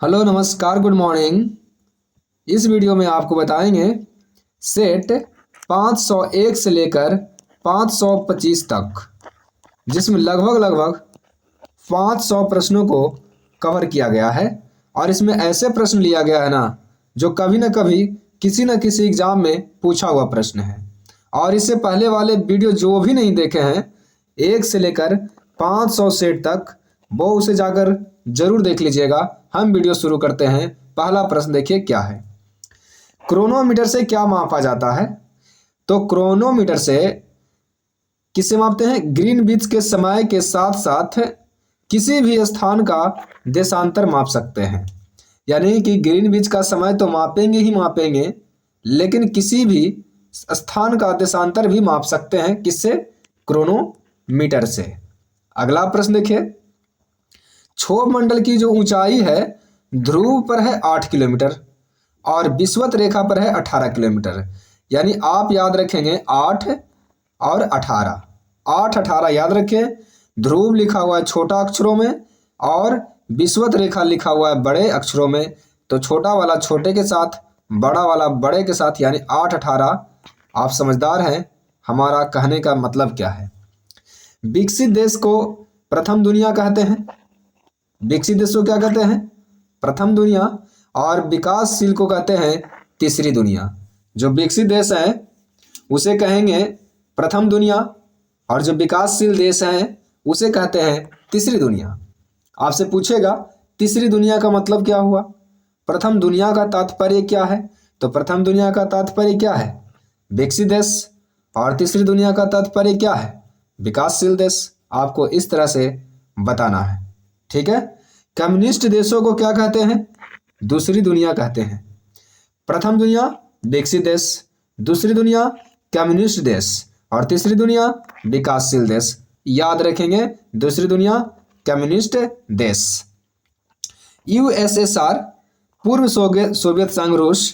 Hello नमस्कार good morning. इस video में आपको बताएंगे सेट 501 से लेकर 525 तक, जिसमें लगभग 500 प्रश्नों को कवर किया गया है। और इसमें ऐसे प्रश्न लिया गया है ना, जो कभी ना कभी किसी न किसी एग्जाम में पूछा हुआ प्रश्न है। और इससे पहले वाले वीडियो जो भी नहीं देखे हैं 1 से लेकर 500 सेट तक, वो उसे जाकर जरूर देख लीजिएगा। हम वीडियो शुरू करते हैं। पहला प्रश्न देखिए क्या है। क्रोनोमीटर से क्या मापा जाता है? तो क्रोनोमीटर से किसे मापते हैं? ग्रीनविच के समय के साथ साथ किसी भी स्थान का देशांतर माप सकते हैं। यानी कि ग्रीनविच का समय तो मापेंगे ही मापेंगे, लेकिन किसी भी स्थान का देशांतर भी माप सकते हैं। किससे? क्रोनोमीटर से। अगला प्रश्न देखिए। क्षोभ मंडल की जो ऊंचाई है ध्रुव पर है 8 किलोमीटर और विषुवत रेखा पर है 18 किलोमीटर। यानी आप याद रखेंगे 8 और 18, 8 18 याद रखें। ध्रुव लिखा हुआ है छोटा अक्षरों में और विषुवत रेखा लिखा हुआ है बड़े अक्षरों में। तो छोटा वाला छोटे के साथ, बड़ा वाला बड़े के साथ, यानी 8 18। आप समझदार हैं। हमारा कहने का मतलब क्या है? विकसित देश को प्रथम दुनिया कहते हैं। विकसित देश को क्या कहते हैं? प्रथम दुनिया। और विकासशील को कहते हैं तीसरी दुनिया। जो विकसित देश है उसे कहेंगे प्रथम दुनिया, और जो विकासशील देश हैं उसे कहते हैं तीसरी दुनिया। आपसे पूछेगा तीसरी दुनिया का मतलब क्या हुआ? प्रथम दुनिया का तात्पर्य क्या है? तो प्रथम दुनिया का तात्पर्य क्या है? विकसित देश। और तीसरी दुनिया का तात्पर्य क्या है? विकासशील देश। आपको इस तरह से बताना है, ठीक है। कम्युनिस्ट देशों को क्या कहते हैं? दूसरी दुनिया कहते हैं। प्रथम दुनिया विकसित देश, दूसरी दुनिया कम्युनिस्ट देश, और तीसरी दुनिया विकासशील देश। याद रखेंगे, दूसरी दुनिया कम्युनिस्ट देश। यूएसएसआर पूर्व सोवियत संघ रूस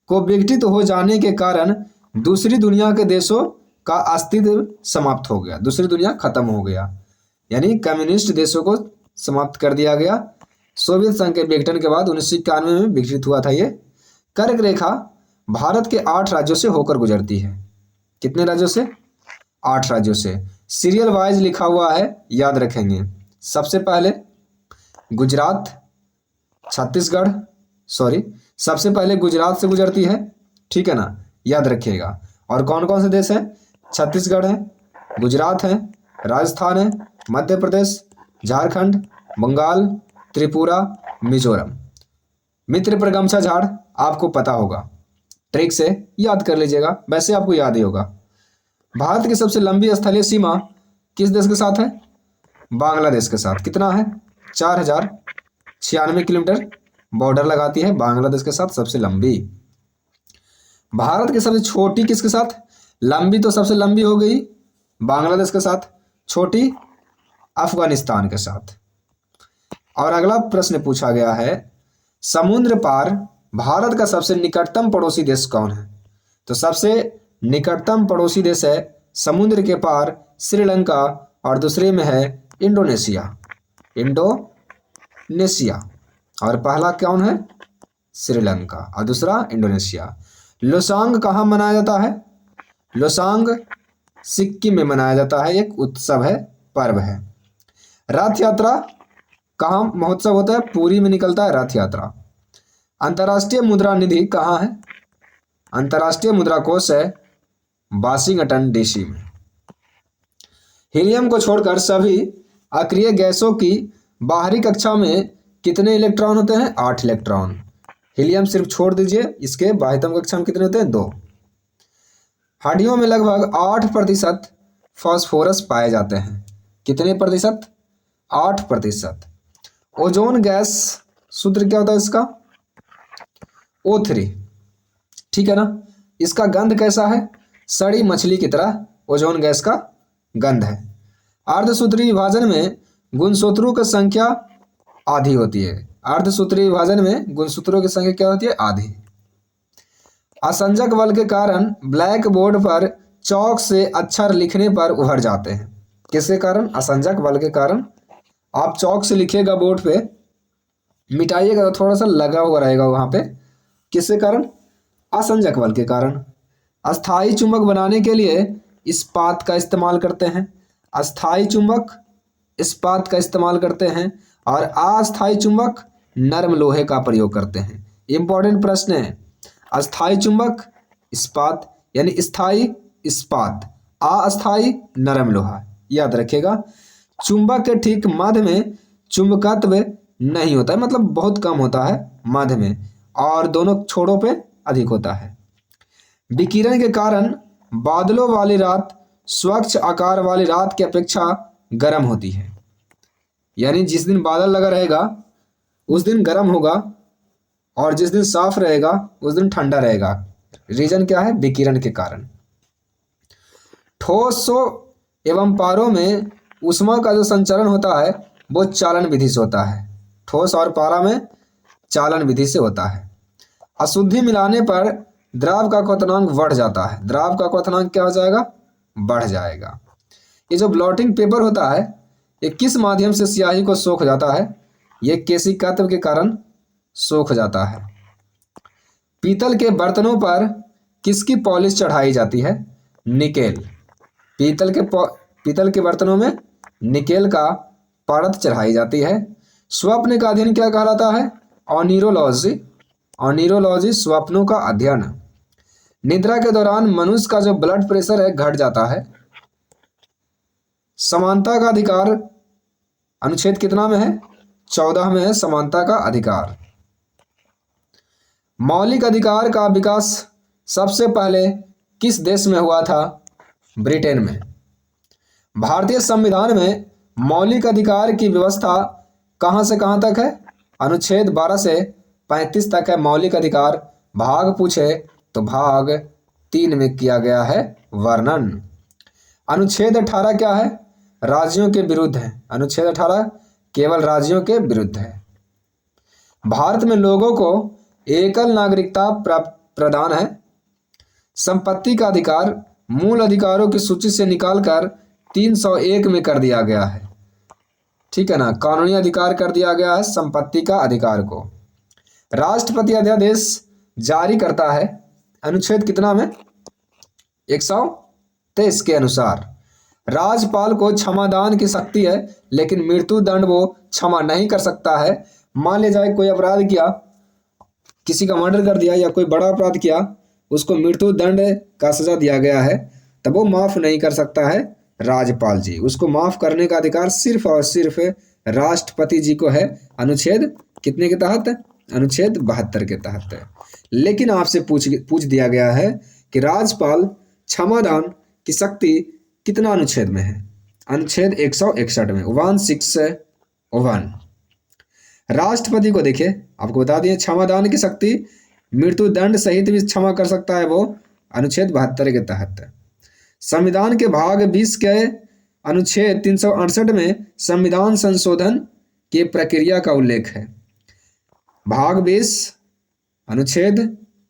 को विघटित हो जाने के कारण दूसरी दुनिया के देशों का अस्तित्व समाप्त हो गया। दूसरी दुनिया खत्म हो गया, यानी कम्युनिस्ट देशों को समाप्त कर दिया गया। सोवियत संघ के विघटन के बाद 1991 में विकसित हुआ था ये। कर्क रेखा भारत के 8 राज्यों से होकर गुजरती है। कितने राज्यों से? 8 राज्यों से। सीरियल वाइज लिखा हुआ है, याद रखेंगे। सबसे पहले गुजरात, छत्तीसगढ़, सबसे पहले गुजरात से गुजरती है, ठीक है ना, याद रखिएगा। और कौन कौन से देश हैं? छत्तीसगढ़ है, गुजरात है, राजस्थान है, मध्य प्रदेश, झारखंड, बंगाल, त्रिपुरा, मिजोरम। मित्र पर गमछा झाड़ आपको पता होगा, ट्रिक से याद कर लीजिएगा, वैसे आपको याद ही होगा। भारत की सबसे लंबी स्थलीय सीमा किस देश के साथ है? बांग्लादेश के साथ। कितना है? 4096 किलोमीटर बॉर्डर लगाती है बांग्लादेश के साथ, सबसे लंबी। भारत की सबसे छोटी किसके साथ? लंबी तो सबसे लंबी हो गई बांग्लादेश के साथ, छोटी अफगानिस्तान के साथ। और अगला प्रश्न पूछा गया है, समुद्र पार भारत का सबसे निकटतम पड़ोसी देश कौन है? तो सबसे निकटतम पड़ोसी देश है समुद्र के पार श्रीलंका, और दूसरे में है इंडोनेशिया। इंडोनेशिया। और पहला कौन है? श्रीलंका, और दूसरा इंडोनेशिया। लोसांग कहाँ मनाया जाता है? लोसांग सिक्किम में मनाया जाता है, एक उत्सव है, पर्व है। रथ यात्रा कहाँ महोत्सव होता है? पुरी में निकलता है रथ यात्रा। अंतर्राष्ट्रीय मुद्रा निधि कहाँ है? अंतर्राष्ट्रीय मुद्रा कोष है वाशिंगटन डीसी में। हीलियम को छोड़कर सभी अक्रिय गैसों की बाहरी कक्षा में कितने इलेक्ट्रॉन होते हैं? 8 इलेक्ट्रॉन। हीलियम सिर्फ छोड़ दीजिए, इसके बाह्यतम कक्षा में कितने होते हैं? 2। हड्डियों में लगभग 8% फास्फोरस पाए जाते हैं। कितने प्रतिशत? 8%। ओजोन गैस सूत्र क्या होता है इसका? O3, ठीक है ना। इसका गंध कैसा है? सड़ी मछली की तरह ओजोन गैस का गंध है। अर्धसूत्री विभाजन में गुणसूत्रों की संख्या आधी होती है। अर्धसूत्री विभाजन में गुणसूत्रों की संख्या क्या होती है? आधी। असंजक बल के कारण ब्लैक बोर्ड पर चौक से अक्षर लिखने पर उभर जाते हैं। किसके कारण? असंजक बल के कारण। आप चौक से लिखिएगा बोर्ड पे मिटाइएगा तो थोड़ा सा लगा हुआ रहेगा वहाँ पे। किसके कारण? असंजक बल के कारण। अस्थाई चुंबक बनाने के लिए इस्पात का इस्तेमाल करते हैं। अस्थाई चुंबक इस्पात का इस्तेमाल करते हैं और अस्थाई चुंबक नरम लोहे का प्रयोग करते हैं। इंपॉर्टेंट प्रश्न है। अस्थाई चुंबक इस्पात यानी स्थाई इस्पात, अस्थाई नरम लोहा, याद रखिएगा। चुंबक के ठीक मध्य में चुंबकत्व नहीं होता है, मतलब बहुत कम होता है मध्य में, और दोनों छोरों पे अधिक होता है। विकिरण के कारण बादलों वाली रात स्वच्छ आकार वाली रात की अपेक्षा गर्म होती है। यानी जिस दिन बादल लगा रहेगा उस दिन गर्म होगा, और जिस दिन साफ रहेगा उस दिन ठंडा रहेगा। रीजन क्या है? विकिरण के कारण। ठोसों एवं पारों में ऊष्मा का जो संचरण होता है वो चालन विधि से होता है। ठोस और पारा में चालन विधि से होता है। अशुद्धि मिलाने पर द्रव का क्वथनांक बढ़ जाता है। द्रव का क्वथनांक क्या हो जाएगा? बढ़ जाएगा। ये जो ब्लॉटिंग पेपर होता है ये किस माध्यम से स्याही को सोख जाता है? ये केशिकात्व के कारण सोख जाता है। पीतल के बर्तनों पर किसकी पॉलिश चढ़ाई जाती है? निकेल। पीतल के बर्तनों में निकेल का परत चढ़ाई जाती है। स्वप्न का अध्ययन क्या कहलाता है? ऑनिरोलॉजी। ऑनिरोलॉजी स्वप्नों का अध्ययन। निद्रा के दौरान मनुष्य का जो ब्लड प्रेशर है घट जाता है। समानता का अधिकार अनुच्छेद कितना में है? 14 में है समानता का अधिकार। मौलिक अधिकार का विकास सबसे पहले किस देश में हुआ था? ब्रिटेन में। भारतीय संविधान में मौलिक अधिकार की व्यवस्था कहाँ से कहाँ तक है? अनुच्छेद 12 से 35 तक है मौलिक अधिकार। भाग पूछे तो भाग 3 में किया गया है वर्णन। अनुच्छेद 18 क्या है? राज्यों के विरुद्ध है। अनुच्छेद 18 केवल राज्यों के विरुद्ध है। भारत में लोगों को एकल नागरिकता प्रदान है। संपत्ति का अधिकार मूल अधिकारों की सूची से निकालकर 301 में कर दिया गया है। ठीक है ना, कानूनी अधिकार कर दिया गया है संपत्ति का अधिकार को। राष्ट्रपति अध्यादेश जारी करता है अनुच्छेद कितना में? 123 के अनुसार। राज्यपाल को क्षमादान की शक्ति है, लेकिन मृत्यु दंड वो क्षमा नहीं कर सकता है। मान ले जाए कोई अपराध किया, किसी का मर्डर कर दिया या कोई बड़ा अपराध किया, उसको मृत्यु दंड का सजा दिया गया है, तब वो माफ नहीं कर सकता है राज्यपाल जी। उसको माफ करने का अधिकार सिर्फ और सिर्फ राष्ट्रपति जी को है। अनुच्छेद कितने के तहत? अनुच्छेद 72 के तहत। लेकिन आपसे पूछ दिया गया है कि राज्यपाल क्षमादान की शक्ति कितना अनुच्छेद में है? अनुच्छेद 161 में, 161। राष्ट्रपति को देखिए, आपको बता दिए क्षमादान की शक्ति मृत्यु दंड सहित भी क्षमा कर सकता है वो अनुच्छेद 72 के तहत। संविधान के भाग 20 के अनुच्छेद 368 में संविधान संशोधन की प्रक्रिया का उल्लेख है। भाग 20 अनुच्छेद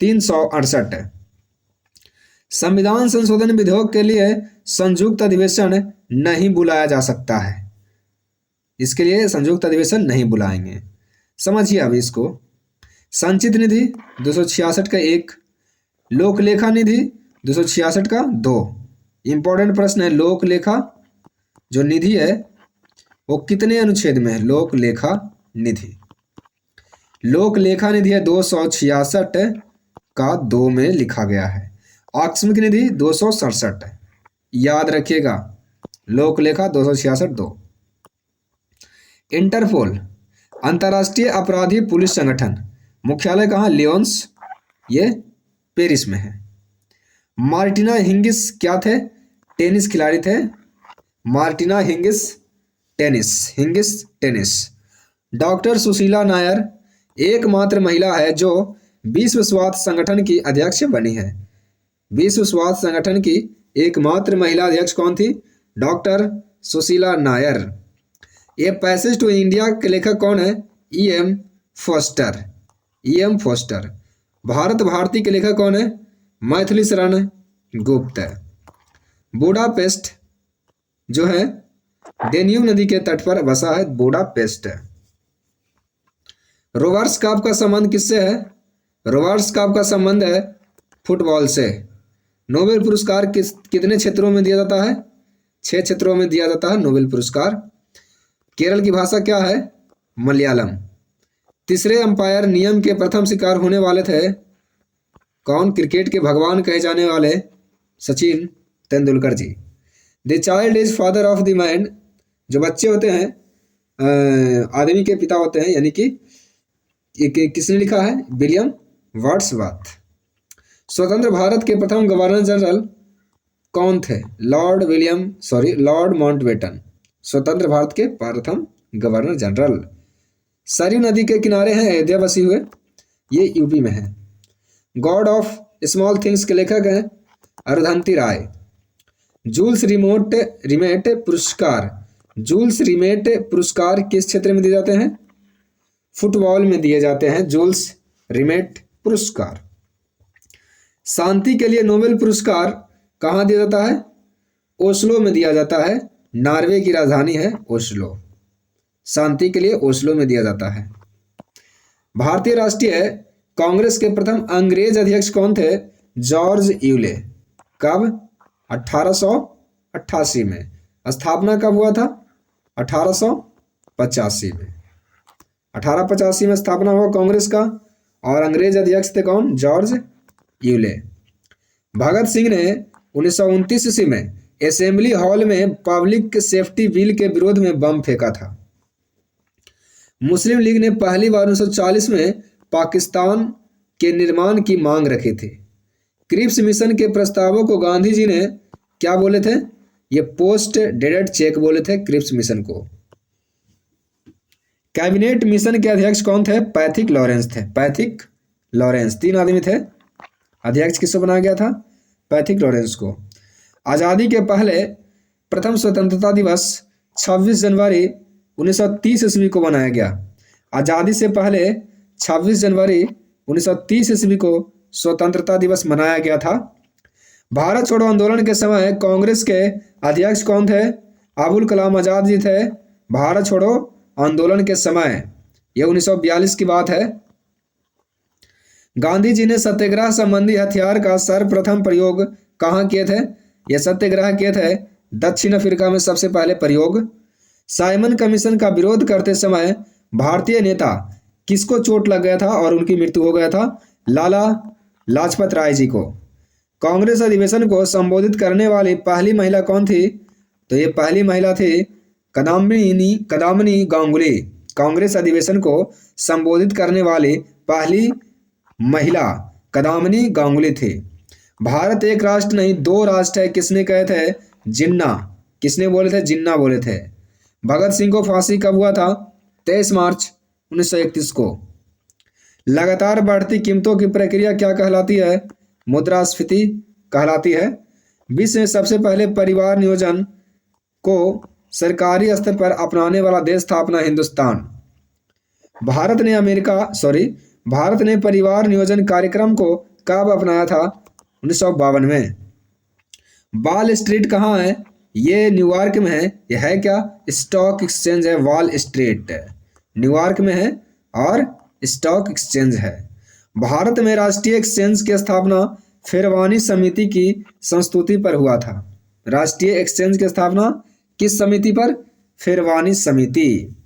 368 संविधान संशोधन विधेयक के लिए संयुक्त अधिवेशन नहीं बुलाया जा सकता है। इसके लिए संयुक्त अधिवेशन नहीं बुलाएंगे। समझिए अब इसको। संचित निधि 266 का 1, लोक लेखा निधि 266 का 2। इंपॉर्टेंट प्रश्न है, लोक लेखा जो निधि है वो कितने अनुच्छेद में है? लोक लेखा निधि। लोक लेखा निधि है 266 का 2 में लिखा गया है। आकस्मिक निधि 267 है, याद रखिएगा। लोक लेखा 266 2। इंटरपोल अंतर्राष्ट्रीय अपराधी पुलिस संगठन मुख्यालय कहाँ? लियोन्स, ये पेरिस में है। मार्टिना हिंगिस क्या थे? टेनिस खिलाड़ी थे। Martina Hingis tennis. Doctor Sushila Nair एकमात्र महिला है जो विश्व स्वास्थ्य संगठन की अध्यक्ष बनी है। विश्व स्वास्थ्य संगठन की एकमात्र महिला अध्यक्ष कौन थी? डॉक्टर सुशीला नायर। ये पैसेज टू इंडिया के लेखक कौन है? E.M. फोस्टर। भारत भारती के लेखक कौन है? मैथिली शरण गुप्त। बुडापेस्ट जो है डेन्यूब नदी के तट पर बसा है बुडापेस्ट। रोबर्ट्स कप का संबंध किससे है? रोबर्ट्स कप का संबंध है फुटबॉल से। नोबेल पुरस्कार कितने क्षेत्रों में दिया जाता है? 6 क्षेत्रों में दिया जाता है नोबेल पुरस्कार। केरल की भाषा क्या है? मलयालम। तीसरे अंपायर नियम के प्रथम शिकार होने वाले थे कौन? क्रिकेट के भगवान कहे जाने वाले Sachin Tendulkar ji. The child is father of the man, जो बच्चे होते हैं आदमी के पिता होते हैं, यानी कि किसने लिखा है? William Wordsworth. स्वतंत्र भारत के प्रथम गवर्नर जनरल कौन थे? लॉर्ड माउंटबेटन स्वतंत्र भारत के प्रथम गवर्नर जनरल। सरयू नदी के किनारे हैं अयोध्या बसी हुए, ये यूपी में है। गॉड ऑफ स्मॉल थिंग्स के लेखक हैं अरुंधति राय। जूल्स रिमेट पुरस्कार किस क्षेत्र में दिए जाते हैं? फुटबॉल में दिए जाते हैं जूल्स रिमेट पुरस्कार। शांति के लिए नोबेल पुरस्कार कहाँ दिया जाता है? ओस्लो में दिया जाता है। नॉर्वे की राजधानी है ओस्लो। शांति के लिए ओस्लो में दिया जाता है। भारतीय राष्ट्रीय कांग्रेस के प्रथम अंग्रेज अध्यक्ष कौन थे? George Yule. कब? 1888 में। स्थापना कब हुआ था? 1885 में। 1885 में स्थापना हुआ कांग्रेस का, और अंग्रेज अध्यक्ष थे कौन? George Yule. भगत सिंह ने 1929 ईस्वी में असेंबली हॉल में पब्लिक सेफ्टी बिल के विरोध में बम फेंका था। मुस्लिम लीग ने पहली बार 1940 में पाकिस्तान के निर्माण की मांग रखी थी। क्रिप्स मिशन के प्रस्तावों को गांधी जी ने क्या बोले थे? ये पोस्ट डेटेड चेक बोले थे क्रिप्स मिशन को। कैबिनेट मिशन के अध्यक्ष कौन थे? पैथिक लॉरेंस थे। पैथिक लॉरेंस, 3 आदमी थे। अध्यक्ष किसको बनाया गया था? पैथिक लॉरेंस को। आज़ादी के पहले प्रथम स्वतंत्रता दिवस 26 जनवरी 1930 ईस्वी को मनाया गया। आज़ादी से पहले 26 जनवरी 1930 ईस्वी को स्वतंत्रता दिवस मनाया गया था। भारत छोड़ो आंदोलन के समय कांग्रेस के अध्यक्ष कौन थे? अबुल कलाम आज़ाद जी थे। भारत छोड़ो आंदोलन के समय, यह 1942 की बात है। गांधी जी ने सत्याग्रह संबंधी हथियार का सर्वप्रथम प्रयोग कहाँ किए थे? यह सत्याग्रह किए थे दक्षिण अफ्रीका में सबसे पहले प्रयोग। साइमन कमीशन का विरोध करते समय भारतीय नेता किसको चोट लग गया था और उनकी मृत्यु हो गया था? लाला लाजपत राय जी को। कांग्रेस अधिवेशन को संबोधित करने वाली पहली महिला कौन थी? तो ये पहली महिला थी कदामिनी गांगुली। कांग्रेस अधिवेशन को संबोधित करने वाली पहली महिला कदामिनी गांगुली थी। भारत एक राष्ट्र नहीं 2 राष्ट्र है किसने कहे थे? जिन्ना। किसने बोले थे? जिन्ना बोले थे। भगत सिंह को फांसी कब हुआ था? 23 मार्च 1931 को। लगातार बढ़ती कीमतों की प्रक्रिया क्या कहलाती है? मुद्रास्फीति कहलाती है। विश्व में सबसे पहले परिवार नियोजन को सरकारी स्तर पर अपनाने वाला देश था अपना हिंदुस्तान। भारत ने परिवार नियोजन कार्यक्रम को कब अपनाया था? 1952 में। वॉल स्ट्रीट कहाँ है? ये न्यूयॉर्क में है। यह है क्या? स्टॉक एक्सचेंज है। वॉल स्ट्रीट न्यूयॉर्क में है और स्टॉक एक्सचेंज है। भारत में राष्ट्रीय एक्सचेंज की स्थापना फिरवानी समिति की संस्तुति पर हुआ था। राष्ट्रीय एक्सचेंज की स्थापना किस समिति पर? फिरवानी समिति।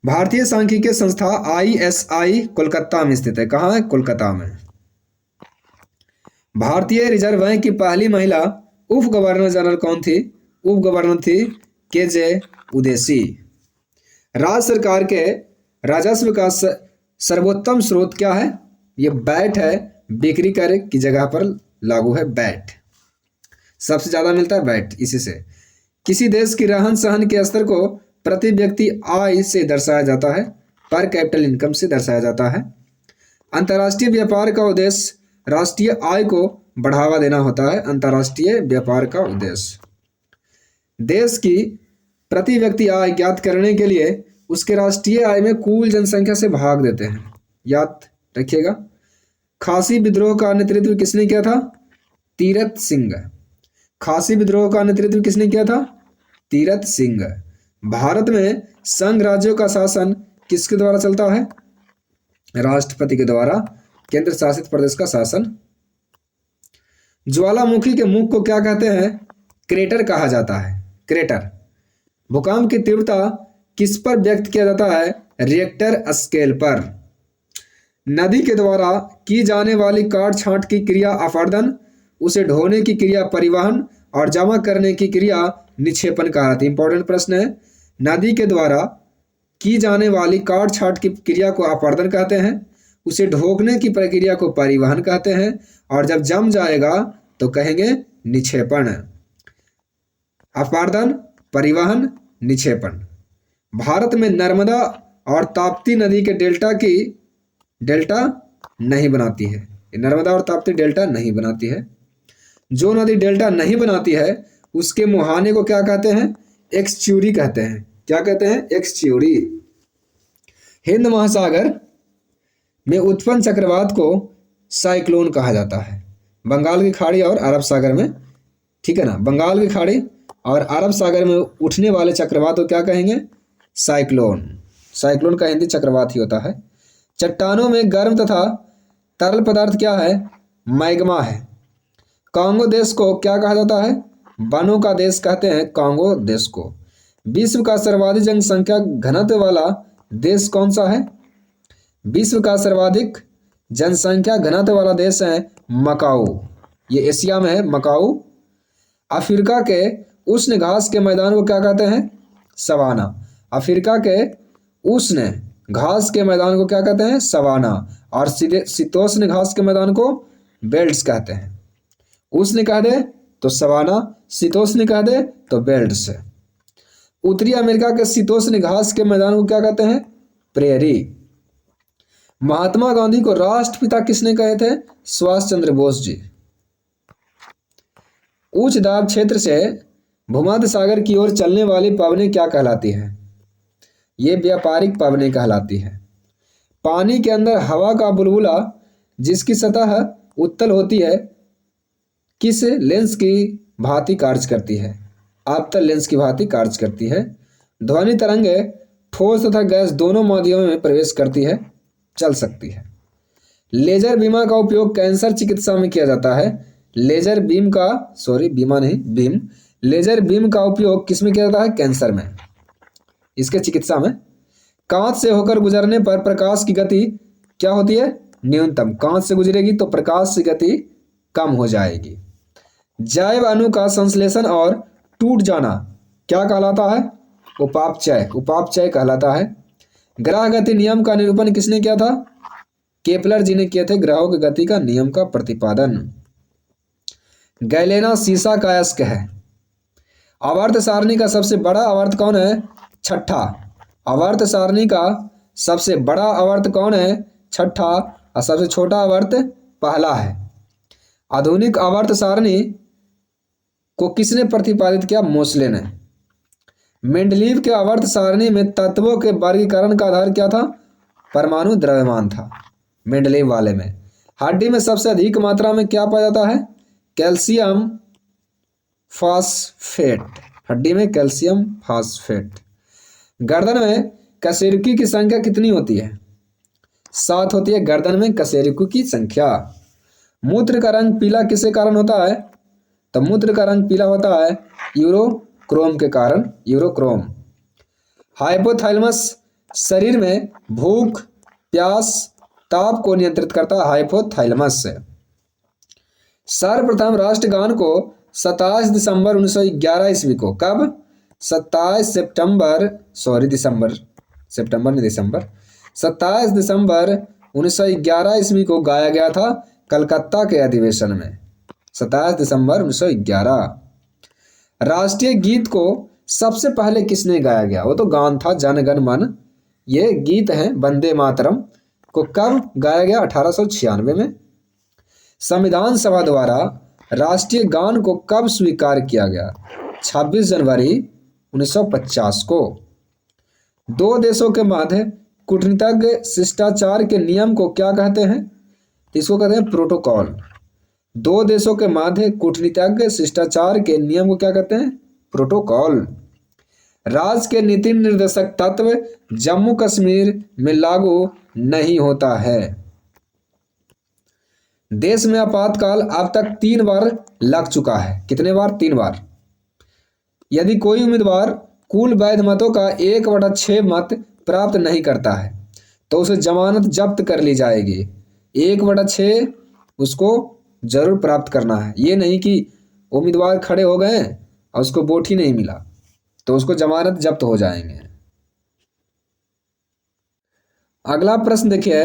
भारतीय सांख्यिकी संस्था ISI कोलकाता में स्थित है। कहाँ है? कोलकाता में। भारतीय रिजर्व बैंक की पहली महिला उप गवर्नर जनरल कौन थी? उप गवर्नर थी KJ उदेसी। राज्य सरकार के राजस्व का सर्वोत्तम स्रोत क्या है? ये वैट है। बिक्री कर की जगह पर लागू है वैट। सबसे ज्यादा मिलता है वैट इसी से। किसी देश की रहन सहन के स्तर को प्रति व्यक्ति आय से दर्शाया जाता है। पर कैपिटल इनकम से दर्शाया जाता है। अंतर्राष्ट्रीय व्यापार का उद्देश्य राष्ट्रीय आय को बढ़ावा देना होता है। अंतर्राष्ट्रीय व्यापार का उद्देश्य देश की प्रति व्यक्ति आय ज्ञात करने के लिए उसके राष्ट्रीय आय में कुल जनसंख्या से भाग देते हैं। याद रखिएगा। खासी विद्रोह का नेतृत्व किसने किया था? तीरथ सिंह। खासी विद्रोह का नेतृत्व किसने किया था? तीरथ सिंह। भारत में संघ राज्यों का शासन किसके द्वारा चलता है? राष्ट्रपति के द्वारा केंद्र शासित प्रदेश का शासन। ज्वालामुखी के मुख को क्या कहते हैं? क्रेटर कहा जाता है, क्रेटर। भूकंप की तीव्रता किस पर व्यक्त किया जाता है? रिएक्टर स्केल पर। नदी के द्वारा की जाने वाली काट छांट की क्रिया अपरदन, उसे ढोने की क्रिया परिवहन और जमा करने की क्रिया निक्षेपण कहलाती है। इंपॉर्टेंट प्रश्न है। नदी के द्वारा की जाने वाली काट छांट की क्रिया को अपरदन कहते हैं, उसे ढोकने की प्रक्रिया को परिवहन कहते हैं, और जब जम जाएगा तो कहेंगे निक्षेपण। अपरदन, परिवहन, निक्षेपण। भारत में नर्मदा और ताप्ती नदी के डेल्टा नहीं बनाती है। नर्मदा और ताप्ती डेल्टा नहीं बनाती है। जो नदी डेल्टा नहीं बनाती है उसके मुहाने को क्या कहते हैं? एक्सच्यूरी कहते हैं। क्या कहते हैं? एक्सच्यूरी। हिंद महासागर में उत्पन्न चक्रवात को साइक्लोन कहा जाता है। बंगाल की खाड़ी और अरब सागर में, ठीक है ना, बंगाल की खाड़ी और अरब सागर में उठने वाले चक्रवात को क्या कहेंगे? साइक्लोन। साइक्लोन का हिंदी चक्रवात ही होता है। चट्टानों में गर्म तथा तरल पदार्थ क्या है? मैग्मा है। कांगो देश को क्या कहा जाता है? वनों का देश कहते हैं कांगो देश को। विश्व का सर्वाधिक जनसंख्या घनत्व वाला देश कौन सा है? विश्व का सर्वाधिक जनसंख्या घनत्व वाला देश है मकाऊ। ये एशिया में है, मकाऊ। अफ्रीका के उष्ण घास के मैदान को क्या कहते हैं? सवाना। अफ्रीका के उष्ण घास के मैदान को क्या कहते हैं? सवाना। और शीतोष्ण घास के मैदान को बेल्ट्स कहते हैं। उष्ण कह दे तो सवाना, शीतोष्ण कह दे तो बेल्ट्स। उत्तरी अमेरिका के शीतोष्ण घास के मैदान को क्या कहते हैं? प्रेरी। महात्मा गांधी को राष्ट्रपिता किसने कहे थे? सुभाष चंद्र बोस जी। उच्च दाब क्षेत्र से भूमध्य सागर की ओर चलने वाली पवनें क्या कहलाती है? ये व्यापारिक पवनें कहलाती है। पानी के अंदर हवा का बुलबुला जिसकी सतह उत्तल होती है किस लेंस की भांति कार्य करती है? आपतल लेंस की भांति कार्य करती है। ध्वनि तरंगे ठोस तथा गैस दोनों माध्यमों में प्रवेश करती है, चल सकती है। लेजर बीमा का उपयोग कैंसर चिकित्सा में किया जाता है। लेजर बीम का बीम लेजर बीम का उपयोग किस में किया जाता है? कैंसर में, इसके चिकित्सा में। कांच से होकर गुजरने पर प्रकाश की गति क्या होती है? न्यूनतम। कांच से गुजरेगी तो प्रकाश की गति कम हो जाएगी। जैव अणु का संश्लेषण और टूट जाना क्या कहलाता है? उपापचय। उपापचय कहलाता है। ग्रह गति नियम का निरूपण किसने किया था? केपलर जी ने किए थे ग्रहों की गति का नियम का प्रतिपादन। गैलेना सीसा का अयस्क है। आवर्त सारणी का सबसे बड़ा आवर्त कौन है? छठा। आवर्त सारणी का सबसे बड़ा आवर्त कौन है? छठा। और सबसे छोटा आवर्त पहला है। आधुनिक आवर्त सारणी को किसने प्रतिपादित किया? मोसले ने। मेंडलीव के आवर्त सारणी में तत्वों के वर्गीकरण का आधार क्या था? परमाणु द्रव्यमान था, मेंडलीव वाले में। हड्डी में सबसे अधिक मात्रा में क्या पाया जाता है? Calcium phosphate. हड्डी में कैल्शियम फास्फेट। गर्दन में कशेरुकी की संख्या कितनी होती है? 7 होती है गर्दन में कशेरुकी की संख्या। मूत्र का रंग पीला किसके कारण होता है? तो मूत्र का रंग पीला होता है यूरोक्रोम के कारण, यूरोक्रोम। हाइपोथैलेमस शरीर में भूख, प्यास, ताप को नियंत्रित करता है, हाइपोथैलेमस से। सर्वप्रथम राष्ट्रगान को 27 दिसंबर 1911 ईस्वी को, कब? 27 दिसंबर 1911 ईस्वी को गाया गया था कलकत्ता के अधिवेशन में। 27 दिसंबर 1911। राष्ट्रीय गीत को सबसे पहले किसने गाया गया? वो तो गान था, जन गण मन। ये गीत है वंदे मातरम को कब गाया गया? 1896 में। संविधान सभा द्वारा राष्ट्रीय गान को कब स्वीकार किया गया? 26 जनवरी 1950 को। दो देशों के मध्य कूटनीतिज्ञ शिष्टाचार के नियम को क्या कहते हैं? इसको कहते हैं प्रोटोकॉल। दो देशों के मध्य कूटनीतिज्ञ शिष्टाचार के नियम को क्या कहते हैं? प्रोटोकॉल। राज्य के नीति निर्देशक तत्व जम्मू कश्मीर में लागू नहीं होता है। देश में आपातकाल अब तक 3 बार लग चुका है। कितने बार? 3 बार। यदि कोई उम्मीदवार कुल वैध मतों का 1/6 मत प्राप्त नहीं करता है तो उसे जमानत जब्त कर ली जाएगी। 1/6 उसको जरूर प्राप्त करना है। ये नहीं कि उम्मीदवार खड़े हो गए और उसको वोट ही नहीं मिला तो उसको जमानत जब्त हो जाएंगे। अगला प्रश्न देखिए,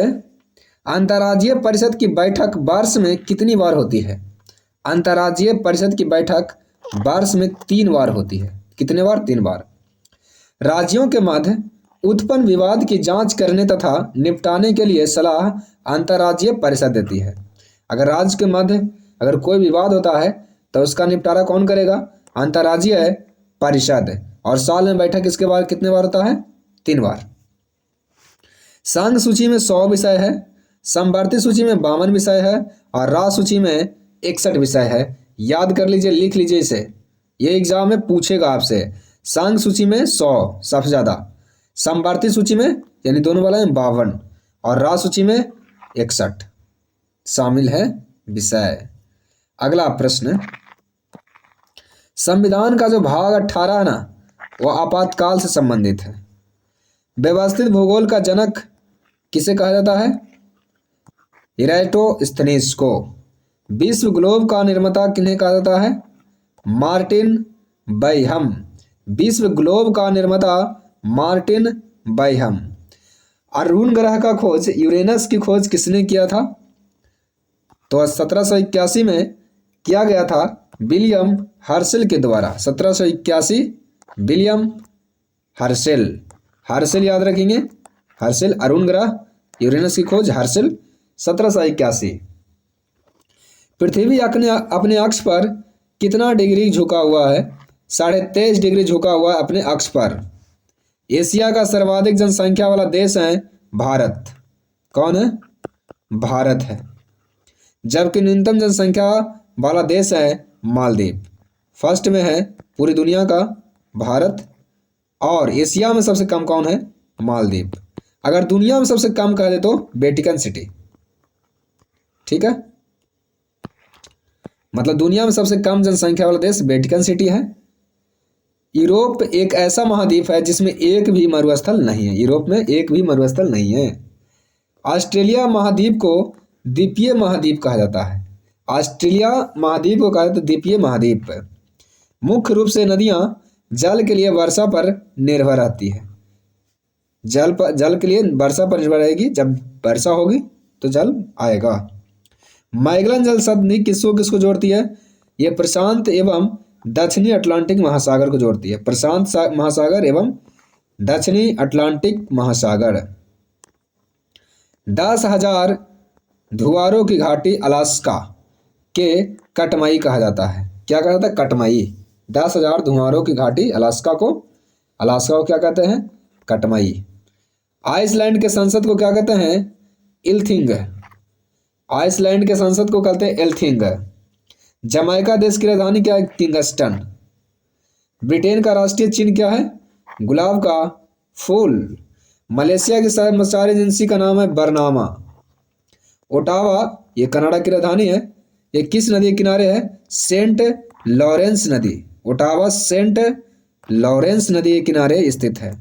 अंतर्राज्यीय परिषद की बैठक वर्ष में कितनी बार होती है? अंतर्राज्यीय परिषद की बैठक वर्ष में 3 बार होती है। कितने बार? 3 बार। राज्यों के मध्य उत्पन्न विवाद की जांच करने तथा निपटाने के लिए सलाह अंतर्राज्यीय परिषद देती है। अगर राज्य के मध्य अगर कोई विवाद होता है तो उसका निपटारा कौन करेगा? अंतर्राज्यीय परिषद। और साल में बैठक इसके बाद कितने बार होता है? 3 बार। संघ सूची में 100 विषय है, समवर्ती सूची में 52 विषय है और राज्य सूची में 61 विषय है। याद कर लीजिए, लिख लीजिए इसे, ये एग्जाम में पूछेगा आपसे। संघ सूची में 100 सबसे ज्यादा, समवर्ती सूची में यानी दोनों वाला में 52 और राज्य सूची में 61 शामिल है विषय। अगला प्रश्न, संविधान का जो भाग 18 है ना, वह आपातकाल से संबंधित है। व्यवस्थित भूगोल का जनक किसे कहा जाता है? इरास्टोस्थेनीज को। विश्व ग्लोब का निर्माता किन्हें कहा जाता है? मार्टिन बैहम। विश्व ग्लोब का निर्माता मार्टिन बैहम। अरुण ग्रह का खोज, यूरेनस की खोज किसने किया था? तो 1781 में किया गया था विलियम हर्शेल के द्वारा। 1781 विलियम हर्शेल। हर्शेल याद रखेंगे, हर्शेल। अरुण ग्रह, यूरेनस की खोज हर्शेल 1781। पृथ्वी अपने अक्ष पर कितना डिग्री झुका हुआ है? 23.5 डिग्री झुका हुआ है अपने अक्ष पर। एशिया का सर्वाधिक जनसंख्या वाला देश है भारत। कौन है? भारत है। जबकि न्यूनतम जनसंख्या वाला देश है मालदीव। फर्स्ट में है पूरी दुनिया का भारत और एशिया में सबसे कम कौन है? मालदीव। अगर दुनिया में सबसे कम कह दे तो वेटिकन सिटी। ठीक है, मतलब दुनिया में सबसे कम जनसंख्या वाला देश वेटिकन सिटी है। यूरोप एक ऐसा महाद्वीप है जिसमें एक भी मरुस्थल नहीं है। यूरोप में एक भी मरुस्थल नहीं है। ऑस्ट्रेलिया महाद्वीप को द्वीपीय महाद्वीप कहा जाता है। ऑस्ट्रेलिया महाद्वीप को कहा जाता है द्वीपीय महाद्वीप। मुख्य रूप से नदियां जल के लिए वर्षा पर निर्भर रहती है। जल के लिए वर्षा पर निर्भर रहेगी। जब वर्षा होगी तो जल आएगा। मैगलन जल संधि किसको जोड़ती है? ये प्रशांत एवं दक्षिणी अटलांटिक महासागर को जोड़ती है। प्रशांत महासागर एवं दक्षिणी अटलांटिक महासागर। 10,000 धुआरों की घाटी अलास्का के कटमाई कहा जाता है। क्या कहा जाता है? कटमाई। 10,000 धुआरों की घाटी अलास्का को क्या कहते हैं? कटमाई। आइसलैंड के संसद को क्या कहते हैं? इल्थिंग। आइसलैंड के संसद को कहते हैं एल्थिंग। जमैका देश की राजधानी क्या है? किंगस्टन। ब्रिटेन का राष्ट्रीय चिन्ह क्या है? गुलाब का फूल। मलेशिया की समाचार एजेंसी का नाम है बरनामा। ओटावा ये कनाडा की राजधानी है। ये किस नदी के किनारे है? सेंट लॉरेंस नदी। ओटावा सेंट लॉरेंस नदी के किनारे स्थित है।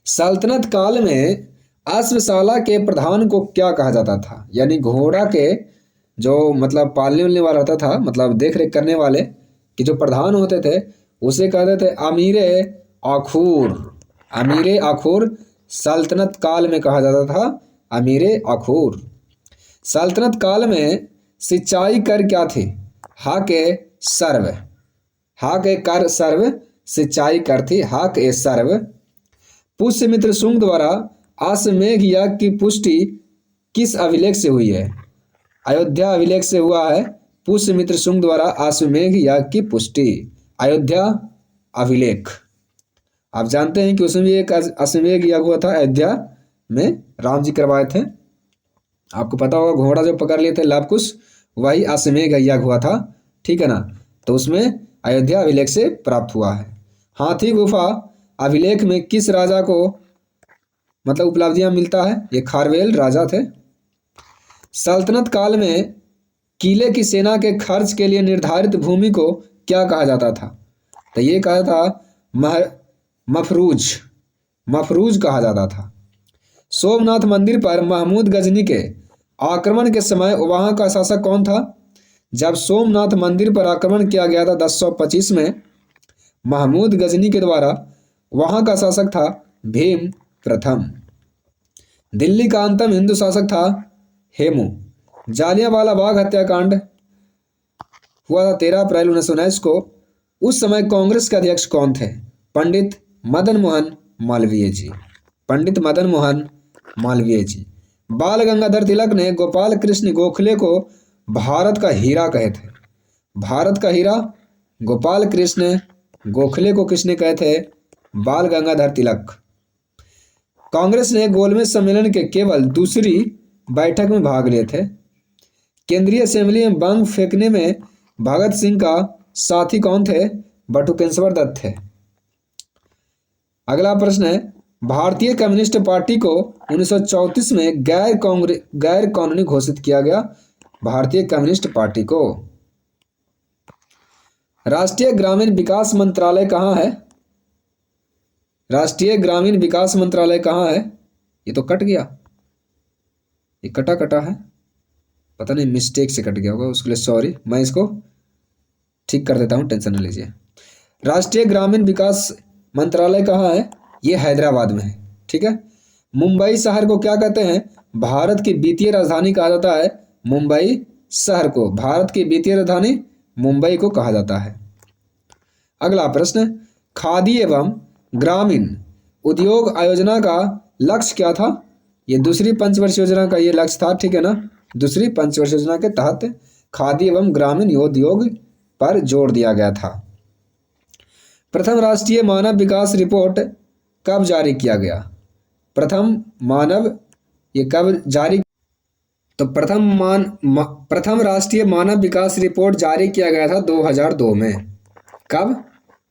सल्तनत काल में अश्वशाला के प्रधान को क्या कहा जाता था? यानी घोड़ा के जो मतलब पालने उलने वाला रहता था, मतलब देख रेख करने वाले कि जो प्रधान होते थे उसे कहते थे अमीरे आखूर। अमीरे आखूर सल्तनत काल में कहा जाता था अमीरे आखूर। सल्तनत काल में सिंचाई कर क्या थी? हाके सर्व। हाके कर सर्व सिंचाई कर थी। हाक ए सर्व। पुष्यमित्र शुंग द्वारा अश्वमेध याग की पुष्टि किस अभिलेख से हुई है? अयोध्या अभिलेख से हुआ है पुष्यमित्र शुंग द्वारा अश्वमेध याग की पुष्टि। अयोध्या अभिलेख। आप जानते हैं कि उसमें भी एक अश्वमेध याग हुआ था अयोध्या में, राम जी करवाए थे। आपको पता होगा घोड़ा जो पकड़ लिए थे लवकुश, वही अश्वमेध याग हुआ था। ठीक है ना, तो उसमें अयोध्या अभिलेख से प्राप्त हुआ है। हाथी गुफा अभिलेख में किस राजा को मतलब उपलब्धियां मिलता है? ये खारवेल राजा थे। सल्तनत काल में किले की सेना के खर्च के लिए निर्धारित भूमि को क्या कहा जाता था? तो ये कहा था मफरूज, मफरूज कहा जाता था। सोमनाथ मंदिर पर महमूद गजनी के आक्रमण के समय वहां का शासक कौन था? जब सोमनाथ मंदिर पर आक्रमण किया गया था 1025 में महमूद गजनी के द्वारा, वहां का शासक था भीम प्रथम। दिल्ली का अंतिम हिंदू शासक था हेमू। जालियांवाला बाग हत्याकांड हुआ था 13 अप्रैल 1919 को। उस समय कांग्रेस के अध्यक्ष कौन थे? पंडित मदन मोहन मालवीय जी। पंडित मदन मोहन मालवीय जी। बाल गंगाधर तिलक ने गोपाल कृष्ण गोखले को भारत का हीरा कहे थे। भारत का हीरा गोपाल कृष्ण गोखले को किसने कहे थे? बाल गंगाधर तिलक। कांग्रेस ने गोलमेज सम्मेलन के केवल दूसरी बैठक में भाग लिए थे। केंद्रीय असेंबली में बम फेंकने में भगत सिंह का साथी कौन थे? बटुकेश्वर दत्त थे। अगला प्रश्न है, भारतीय कम्युनिस्ट पार्टी को 1934 में गैर कानूनी घोषित किया गया। भारतीय कम्युनिस्ट पार्टी को। राष्ट्रीय ग्रामीण विकास मंत्रालय कहाँ है? राष्ट्रीय ग्रामीण विकास मंत्रालय कहाँ है? ये तो कट गया, ये कटा कटा है, पता नहीं मिस्टेक से कट गया होगा, उसके लिए सॉरी। मैं इसको ठीक कर देता हूँ, टेंशन न लीजिए। राष्ट्रीय ग्रामीण विकास मंत्रालय कहाँ है? ये हैदराबाद में है। ठीक है। मुंबई शहर को क्या कहते हैं? भारत की वित्तीय राजधानी कहा जाता है मुंबई शहर को। भारत की वित्तीय राजधानी मुंबई को कहा जाता है। अगला प्रश्न, खादी एवं ग्रामीण उद्योग आयोजना का लक्ष्य क्या था? ये दूसरी पंचवर्षीय योजना का ये लक्ष्य था। ठीक है ना। दूसरी पंचवर्षीय योजना के तहत खादी एवं ग्रामीण उद्योग पर जोर दिया गया था। प्रथम राष्ट्रीय मानव विकास रिपोर्ट कब जारी किया गया? प्रथम ये कब जारी? तो प्रथम राष्ट्रीय मानव विकास रिपोर्ट जारी किया गया था 2002 में। कब?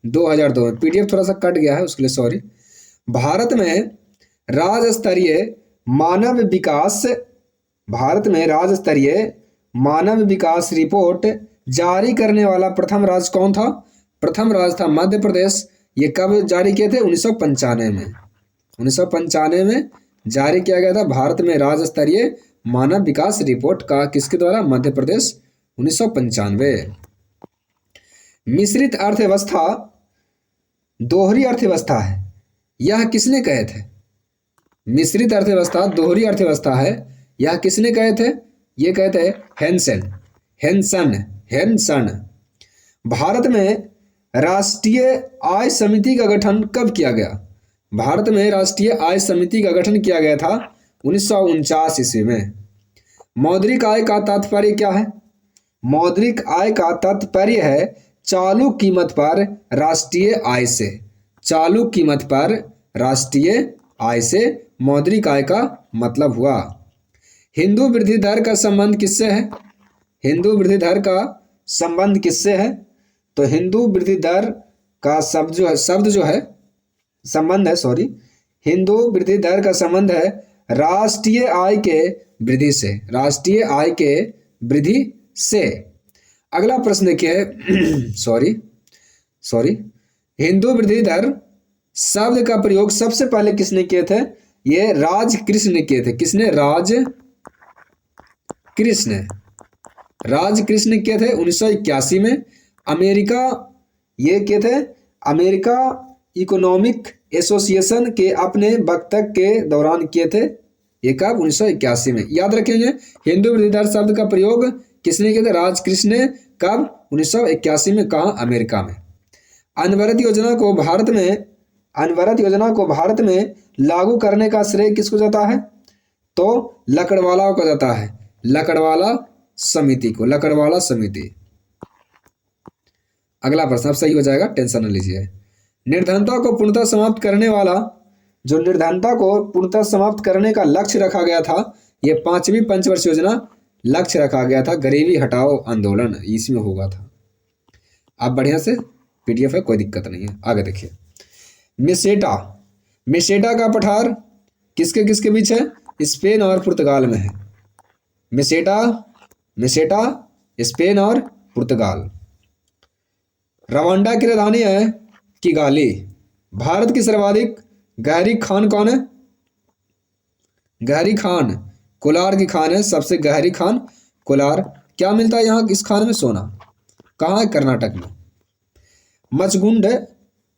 2002 में। पीडीएफ थोड़ा सा कट गया है, उसके लिए सॉरी। भारत में राज्य स्तरीय मानव विकास रिपोर्ट जारी करने वाला प्रथम राज्य कौन था? प्रथम राज्य था मध्य प्रदेश। ये कब जारी किए थे? 1995 में। 1995 में जारी किया गया था भारत में राज्य स्तरीय मानव विकास रिपोर्ट का। किसके द्वारा? मध्य प्रदेश। 1995। मिश्रित अर्थव्यवस्था दोहरी अर्थव्यवस्था है, यह किसने कहे थे? मिश्रित अर्थव्यवस्था दोहरी अर्थव्यवस्था है, यह किसने कहे थे? ये कहे थे हेनसन। भारत में राष्ट्रीय आय समिति का गठन कब किया गया? भारत में राष्ट्रीय आय समिति का गठन किया गया था 1949 ईस्वी में। मौद्रिक आय का तात्पर्य क्या है? मौद्रिक आय का तात्पर्य है चालू कीमत पर राष्ट्रीय आय से। चालू कीमत पर राष्ट्रीय आय से मौद्रिक आय का मतलब हुआ। हिंदू वृद्धि दर का संबंध किससे है? हिंदू वृद्धि दर का संबंध किससे है? तो हिंदू वृद्धि दर का हिंदू वृद्धि दर का संबंध है राष्ट्रीय आय के वृद्धि से। राष्ट्रीय आय के वृद्धि से। अगला प्रश्न क्या है? सॉरी हिंदू वृद्धि दर शब्द का प्रयोग सबसे पहले किसने किए थे? ये राजकृष्ण ने किए थे। किसने? राजकृष्ण किए थे 1981 में। अमेरिका ये किए थे अमेरिका इकोनॉमिक एसोसिएशन के अपने वक्तव्य के दौरान किए थे। ये कब? 1981 में। याद रखेंगे, हिंदू वृद्धि दर शब्द का प्रयोग किसने किया था? राजकृष्ण ने। कब? 1981 में। कहाँ? अमेरिका में। अनवरत योजना को भारत में लागू करने का श्रेय किसको जाता है? तो लकड़वाला को जाता है। लकड़वाला समिति। अगला प्रश्न अब सही हो जाएगा, टेंशन न लीजिए। निर्धनता को पूर्णतः समाप्त करने का लक्ष्य रखा गया था। ये 5वीं पंचवर्षीय योजना लक्ष्य रखा गया था। गरीबी हटाओ आंदोलन इसमें होगा था। आप बढ़िया से PDF है, कोई दिक्कत नहीं है। आगे देखिए, मेसेटा। मेसेटा का पठार किसके किसके बीच है? स्पेन और पुर्तगाल में है। मेसेटा, मेसेटा स्पेन और पुर्तगाल। रवांडा की राजधानी है किगाली। भारत की सर्वाधिक गहरी खान कौन है? गहरी खान कोलार की खान है, सबसे गहरी खान कोलार। क्या मिलता है यहाँ इस खान में? सोना। कहाँ है? कर्नाटक में। मचकुंड,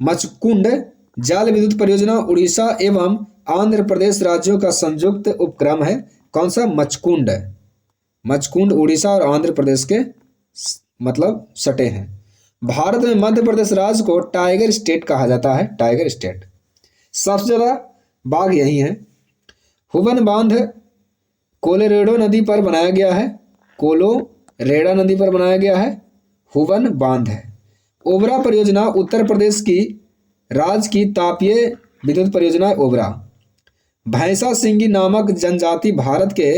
मचकुंड जल विद्युत परियोजना उड़ीसा एवं आंध्र प्रदेश राज्यों का संयुक्त उपक्रम है। कौन सा? मचकुंड। मचकुंड उड़ीसा और आंध्र प्रदेश के मतलब सटे हैं। भारत में मध्य प्रदेश राज्य को टाइगर स्टेट कहा जाता है, टाइगर स्टेट। सबसे ज्यादा बाघ यही है। हुवन बांध कोलोरेडो नदी पर बनाया गया है, कोलोरेडा नदी पर बनाया गया है, हुवन बांध है। ओबरा परियोजना उत्तर प्रदेश की राज्य की तापीय विद्युत परियोजना है, ओबरा। भैंसा सिंगी नामक जनजाति भारत के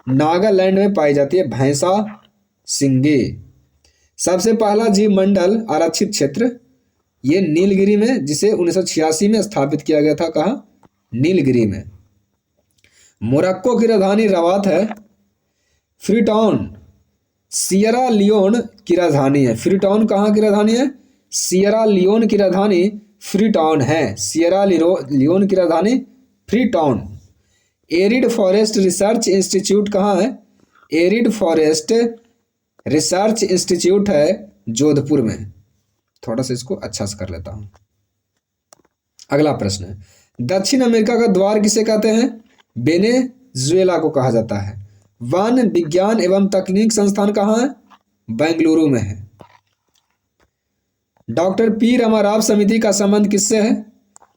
नागालैंड में पाई जाती है, भैंसा सिंगी। सबसे पहला जीव मंडल आरक्षित क्षेत्र ये नीलगिरी में, जिसे 1986 में स्थापित किया गया था। कहाँ? नीलगिरी में। मोरक्को की राजधानी रबात है। फ्रीटाउन सियरा लियोन की राजधानी है। फ्रीटाउन कहाँ की राजधानी है? सियरा लियोन की राजधानी फ्रीटाउन है। सियरा लियोन की राजधानी Freetown. Arid forest research institute कहाँ है? एरिड फॉरेस्ट रिसर्च इंस्टीट्यूट है जोधपुर में। थोड़ा सा इसको अच्छा से कर लेता हूं। अगला प्रश्न है, दक्षिण अमेरिका का द्वार किसे कहते हैं? वेनेजुएला को कहा जाता है। वन विज्ञान एवं तकनीक संस्थान कहाँ है? बेंगलुरु में है। डॉक्टर पी रामाराव समिति का संबंध किससे है?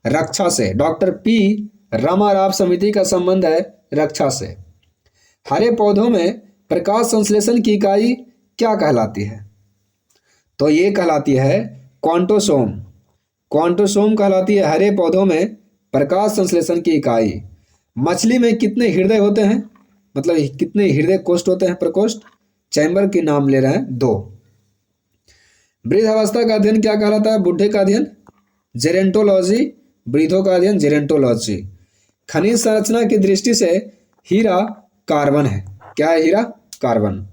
रक्षा से। डॉक्टर पी रामाराव समिति का संबंध है रक्षा से। हरे पौधों में प्रकाश संश्लेषण की इकाई क्या कहलाती है? तो ये कहलाती है क्वांटोसोम। क्वांटोसोम कहलाती है हरे पौधों में प्रकाश संश्लेषण की इकाई। मछली में कितने हृदय होते हैं? मतलब कितने हृदय कोष्ठ होते हैं? प्रकोष्ठ, चैम्बर के नाम ले रहे हैं, 2। वृद्धावस्था का अध्ययन क्या कहलाता है? बुढ़े का अध्ययन जेरेंटोलॉजी, वृद्धों का अध्ययन जेरेंटोलॉजी। खनिज संरचना की दृष्टि से हीरा कार्बन है। क्या है? हीरा कार्बन।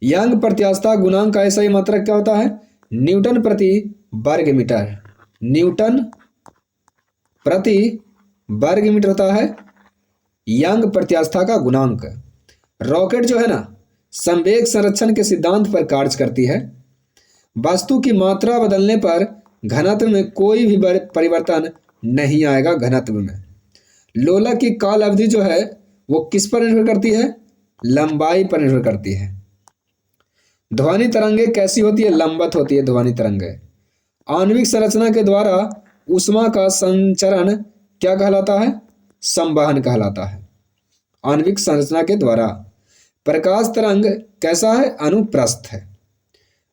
यंग प्रत्यास्थता गुणांक का सही मात्रक क्या होता है? न्यूटन प्रति वर्ग मीटर। न्यूटन प्रति वर्ग मीटर होता है यंग प्रत्यास्थता का गुणांक। रॉकेट जो है ना, संवेग संरक्षण के सिद्धांत पर कार्य करती है। वस्तु की मात्रा बदलने पर घनत्व में कोई भी परिवर्तन नहीं आएगा। घनत्व में लोलक की काल अवधि जो है वो किस पर निर्भर करती है? लंबाई पर निर्भर करती है। ध्वनि तरंगे कैसी होती है? लंबवत होती है ध्वनि तरंगे। आणविक संरचना के द्वारा ऊष्मा का संचरण क्या कहलाता है? संवहन कहलाता है। आणविक संरचना के द्वारा। प्रकाश तरंग कैसा है? अनुप्रस्थ है।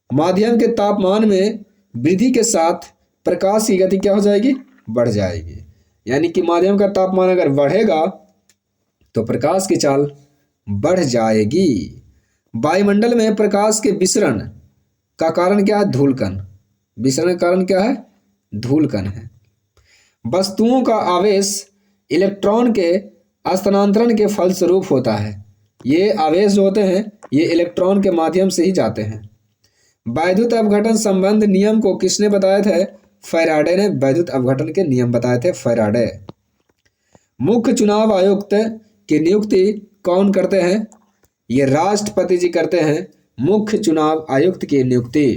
माध्यम के तापमान में वृद्धि के साथ प्रकाश की गति क्या हो जाएगी? बढ़ जाएगी। यानी कि माध्यम का तापमान अगर बढ़ेगा तो प्रकाश की चाल बढ़ जाएगी। वायुमंडल में प्रकाश के विसरण का कारण क्या है? धूलकण। विसरण का कारण क्या है? धूलकण है। वस्तुओं का आवेश इलेक्ट्रॉन के स्थानांतरण के फलस्वरूप होता है। ये आवेश जो होते हैं ये इलेक्ट्रॉन के माध्यम से ही जाते हैं। वैद्युत अपघटन संबंध नियम को किसने बताए थे? फैराडे ने वैद्युत अपघटन के नियम बताए थे, फैराडे। मुख्य चुनाव आयुक्त की नियुक्ति कौन करते हैं? ये राष्ट्रपति जी करते हैं मुख्य चुनाव आयुक्त की नियुक्ति।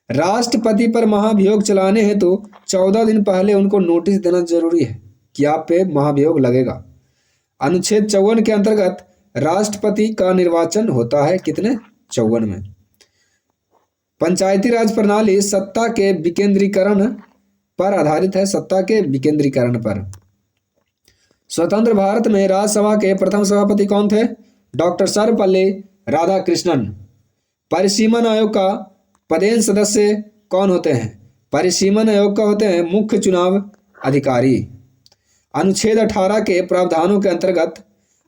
राष्ट्रपति पर महाभियोग चलाने हेतु 14 दिन पहले उनको नोटिस देना जरूरी है कि आप पे महाभियोग लगेगा। अनुच्छेद 54 के अंतर्गत राष्ट्रपति का निर्वाचन होता है कितने? 54 में। पंचायती राज प्रणाली सत्ता के विकेंद्रीकरण पर आधारित है, सत्ता के विकेंद्रीकरण पर। स्वतंत्र भारत में राज्यसभा के प्रथम सभापति कौन थे? डॉक्टर सर्वपल्ली राधाकृष्णन। परिसीमन आयोग का पदेन सदस्य कौन होते हैं? परिसीमन आयोग का होते हैं मुख्य चुनाव अधिकारी। अनुच्छेद 18 के प्रावधानों के अंतर्गत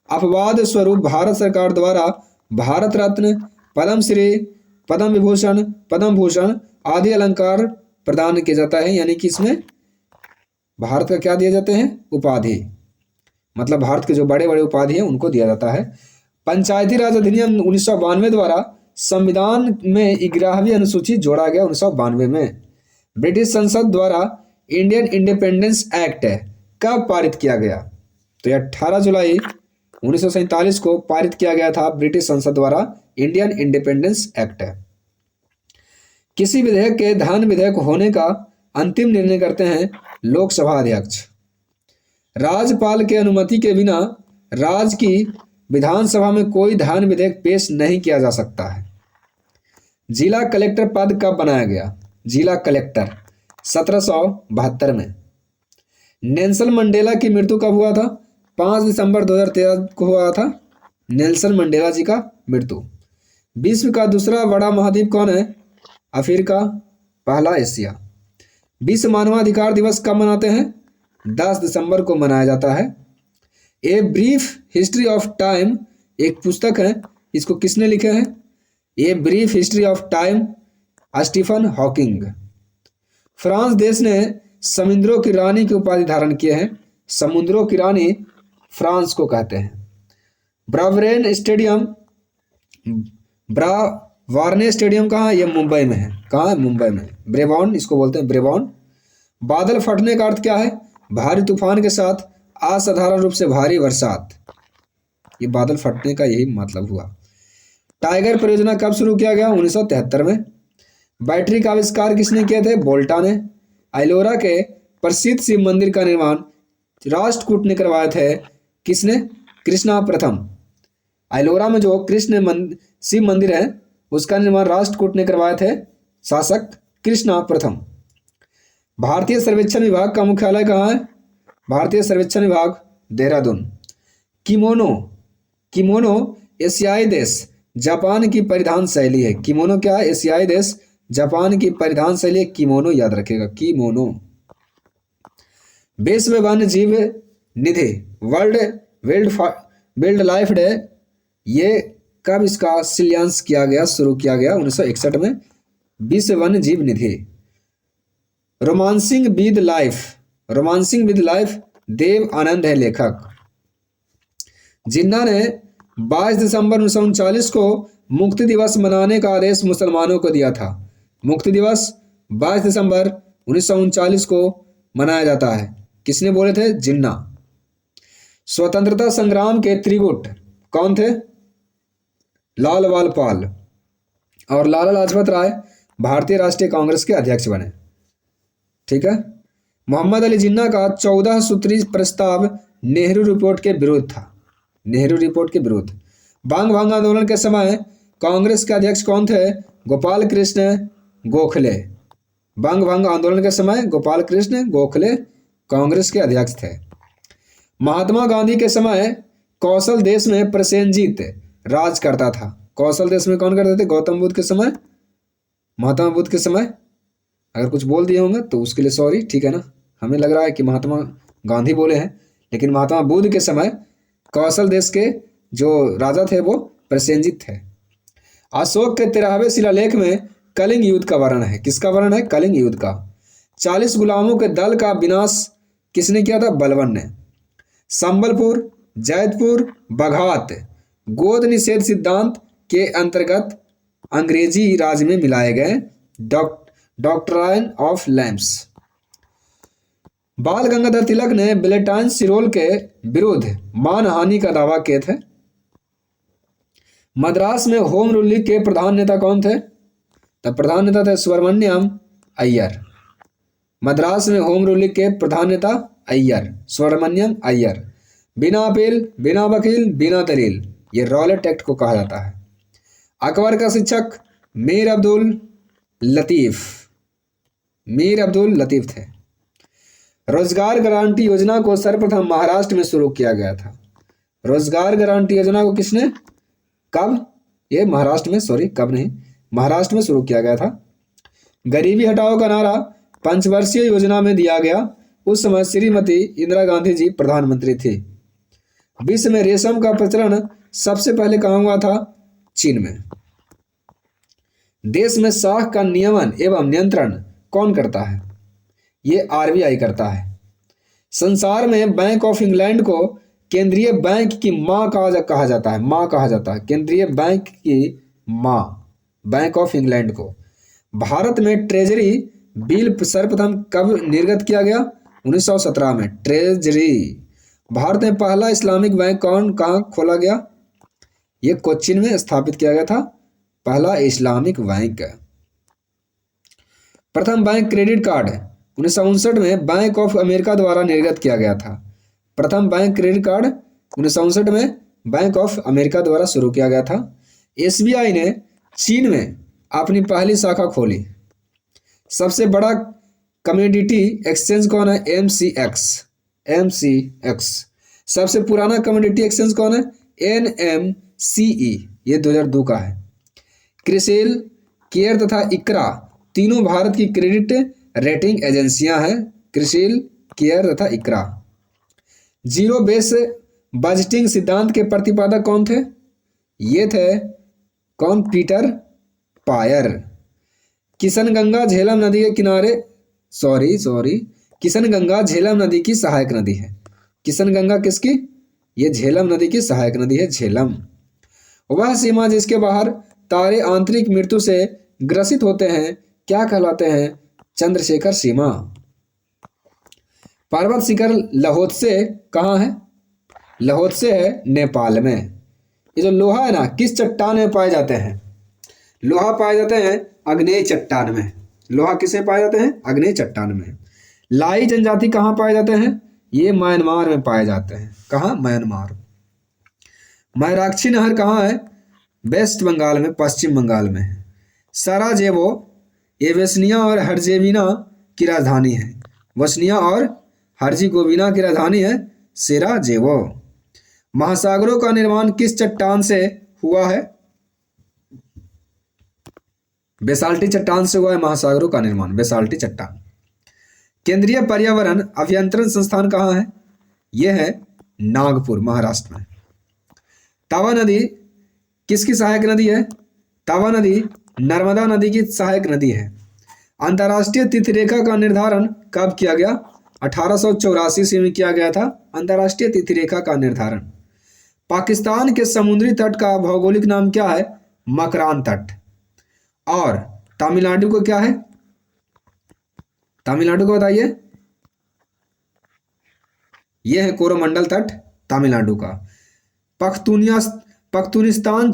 अपवाद स्वरूप भारत सरकार द्वारा भारत रत्न, पद्मश्री, पद्म विभूषण, पद्म भूषण आदि अलंकार प्रदान किया जाता है, यानी कि इसमें भारत का क्या दिए जाते हैं, उपाधि, मतलब भारत के जो बड़े बड़े उपाधि हैं उनको दिया जाता है। पंचायती राज अधिनियम 1992 द्वारा संविधान में 11वीं अनुसूची जोड़ा गया 1992 में। ब्रिटिश संसद द्वारा इंडियन इंडिपेंडेंस एक्ट कब पारित किया गया, तो यह 18 जुलाई 1947 को पारित किया गया था ब्रिटिश संसद द्वारा इंडियन इंडिपेंडेंस एक्ट। किसी विधेयक के धन विधेयक होने का अंतिम निर्णय करते हैं लोकसभा अध्यक्ष। राज्यपाल के अनुमति के बिना राज्य की विधानसभा में कोई धन विधेयक पेश नहीं किया जा सकता है। जिला कलेक्टर पद कब बनाया गया, जिला कलेक्टर 1772 में। नेल्सन मंडेला की मृत्यु कब हुआ था, 5 दिसंबर 2013 को हुआ था नेल्सन मंडेला जी का मृत्यु। विश्व का दूसरा बड़ा महाद्वीप कौन है, अफ्रीका, पहला एशिया। विश्व मानवाधिकार दिवस कब मनाते हैं, 10 दिसंबर को मनाया जाता है। A brief history of time एक पुस्तक है, इसको किसने लिखे हैं, a brief history of time, Stephen Hawking. France देश ने समुद्रों की रानी की उपाधि धारण किए हैं, समुद्रों की रानी फ्रांस को कहते हैं। ब्रावरेन स्टेडियम, वार्ने स्टेडियम कहाँ है, यह मुंबई में है, कहाँ है, मुंबई में। ब्रेबॉन इसको बोलते हैं, ब्रेबॉन। बादल फटने का अर्थ क्या है, भारी तूफान के साथ असाधारण रूप से भारी बरसात, ये बादल फटने का यही मतलब हुआ। टाइगर परियोजना कब शुरू किया गया, 1973 में। बैटरी का आविष्कार किसने किए थे, बोल्टा ने। एलोरा के प्रसिद्ध शिव मंदिर का निर्माण राष्ट्रकूट ने करवाए थे, किसने, कृष्णा प्रथम। एलोरा में जो शिव मंदिर है उसका निर्माण राष्ट्रकूट ने करवाए थे, शासक कृष्णा प्रथम। भारतीय सर्वेक्षण विभाग का मुख्यालय कहाँ है, भारतीय सर्वेक्षण विभाग देहरादून। किमोनो, किमोनो एशियाई देश जापान की परिधान शैली है। किमोनो क्या है, एशियाई देश जापान की परिधान शैली है, किमोनो याद रखेगा, किमोनो। विश्व वन्य जीव निधि, वर्ल्ड लाइफ डे, ये कब इसका शिलान्यास किया गया, शुरू किया गया, 1961 में, विश्व वन्य जीव निधि। Romancing with life, romancing with life Dev Anand है लेखक। जिन्ना ने 22 दिसंबर 1939 को मुक्ति दिवस मनाने का आदेश मुसलमानों को दिया था। मुक्ति दिवस 22 दिसंबर 1939 को मनाया जाता है, किसने बोले थे, जिन्ना। स्वतंत्रता संग्राम के त्रिगुट कौन थे, लाल बाल पाल। और लाला लाजपत राय भारतीय राष्ट्रीय कांग्रेस के अध्यक्ष बने, ठीक है। मोहम्मद अली जिन्ना का 14 सूत्री प्रस्ताव नेहरू रिपोर्ट के विरुद्ध था, नेहरू रिपोर्ट के विरुद्ध। बांग भांग आंदोलन के समय कांग्रेस के अध्यक्ष कौन थे, गोपाल कृष्ण गोखले। बांग भांग आंदोलन के समय गोपाल कृष्ण गोखले कांग्रेस के अध्यक्ष थे। महात्मा गांधी के समय कौशल देश में प्रसेनजीत राज करता था। कौशल देश में कौन करते थे, गौतम बुद्ध के समय, महात्मा बुद्ध के समय। अगर कुछ बोल दिए होंगे तो उसके लिए सॉरी, ठीक है ना। हमें लग रहा है कि महात्मा गांधी बोले हैं, लेकिन महात्मा बुद्ध के समय कौशल देश के जो राजा थे वो प्रसेनजीत थे। अशोक के 13वें शिलालेख में कलिंग युद्ध का वर्णन है, किसका वर्णन है, कलिंग युद्ध का। 40 गुलामों के दल का विनाश किसने किया था, बलबन ने। संबलपुर, जैतपुर, बघात गोद निषेध सिद्धांत के अंतर्गत अंग्रेजी राज में मिलाए गए डॉक्ट्राइन ऑफ लैम्प्स। बाल गंगाधर तिलक ने बेलेटाइन सिरोल के विरुद्ध मानहानि का दावा किए थे। मद्रास में होम रूल के प्रधान नेता कौन थे, तब प्रधान नेता थे सुब्रमण्यम अय्यर। मद्रास में होम रूल के प्रधान नेता अय्यर, सुब्रमण्यम अय्यर। बिना अपील, बिना वकील, बिना दलील, ये रॉलेट एक्ट को कहा जाता है। अकबर का शिक्षक मीर अब्दुल लतीफ, मीर अब्दुल लतीफ थे। रोजगार गारंटी योजना को सर्वप्रथम महाराष्ट्र में शुरू किया गया था। रोजगार गारंटी योजना को किसने, कब, ये महाराष्ट्र में, सॉरी कब नहीं, महाराष्ट्र में शुरू किया गया था। गरीबी हटाओ का नारा पंचवर्षीय योजना में दिया गया। उस समय श्रीमती इंदिरा गांधी जी प्रधानमंत्री थी। विश्व में रेशम का प्रचलन सबसे पहले कहाँ हुआ था, चीन में। देश में साख का नियमन एवं नियंत्रण कौन करता है? ये आरबीआई करता है। संसार में बैंक ऑफ इंग्लैंड को केंद्रीय बैंक की मां कहा जाता है। मां कहा जाता है केंद्रीय बैंक की मां, बैंक ऑफ इंग्लैंड को। भारत में ट्रेजरी बिल सर्वप्रथम कब निर्गत किया गया? 1917 में। ट्रेजरी। भारत में पहला इस्लामिक बैंक कहाँ खोला गया? ये कोच्चिन में स्थापित किया गया था पहला इस्लामिक बैंक। प्रथम बैंक क्रेडिट कार्ड 1959 में बैंक ऑफ अमेरिका द्वारा निर्गत किया गया था। प्रथम बैंक क्रेडिट कार्ड 1959 में बैंक ऑफ अमेरिका द्वारा शुरू किया गया था। एसबीआई ने चीन में अपनी पहली शाखा खोली। सबसे बड़ा कमोडिटी एक्सचेंज कौन है? एमसीएक्स। सबसे पुराना कमोडिटी एक्सचेंज कौन है? एनएमसीई, ये 2002 का है। क्रिसिल, केयर तथा इक्रा तीनों भारत की क्रेडिट रेटिंग एजेंसियां हैं। क्रिसिल, केयर तथा इक्रा। जीरो बेस बजटिंग सिद्धांत के प्रतिपादक कौन थे? ये थे कौन? Peter pier. किशनगंगा झेलम नदी के किनारे किशनगंगा झेलम नदी की सहायक नदी है। किशनगंगा किसकी? ये झेलम नदी की सहायक नदी है, झेलम। वह सीमा जिसके बाहर तारे आंतरिक मृत्यु से ग्रसित होते हैं क्या कहलाते हैं? चंद्रशेखर सीमा। पर्वत शिखर लहोत्से कहाँ है? लहोत्से है नेपाल में। ये जो लोहा है ना, किस चट्टान में पाए जाते हैं? लोहा पाए जाते हैं आग्नेय चट्टान में। लोहा किसे पाए जाते हैं? आग्नेय चट्टान में। लाई जनजाति कहाँ पाए जाते हैं? ये म्यांमार में पाए जाते हैं। कहाँ? म्यांमार। मैराक्षी नहर कहाँ है? वेस्ट बंगाल में, पश्चिम बंगाल में है। सराजेवो ये बोस्निया और हर्जेगोविना की राजधानी है। बोस्निया और हर्जेगोविना की राजधानी है सराजेवो। महासागरों का निर्माण किस चट्टान से हुआ है? बेसाल्टी चट्टान से हुआ है महासागरों का निर्माण, बेसाल्टी चट्टान। केंद्रीय पर्यावरण अभियंत्रण संस्थान कहाँ है? यह है नागपुर, महाराष्ट्र में। तावा नदी किसकी सहायक नदी है? तावा नदी नर्मदा नदी की सहायक नदी है। अंतर्राष्ट्रीय तिथिरेखा का निर्धारण कब किया गया? 1884 ईस्वी में किया गया था अंतर्राष्ट्रीय तिथिरेखा का निर्धारण। पाकिस्तान के समुद्री तट का भौगोलिक नाम क्या है? मकरान तट। और तमिलनाडु को क्या है? तमिलनाडु को बताइए। यह है कोरोमंडल तट तमिलनाडु का। पख्तूनिस्तान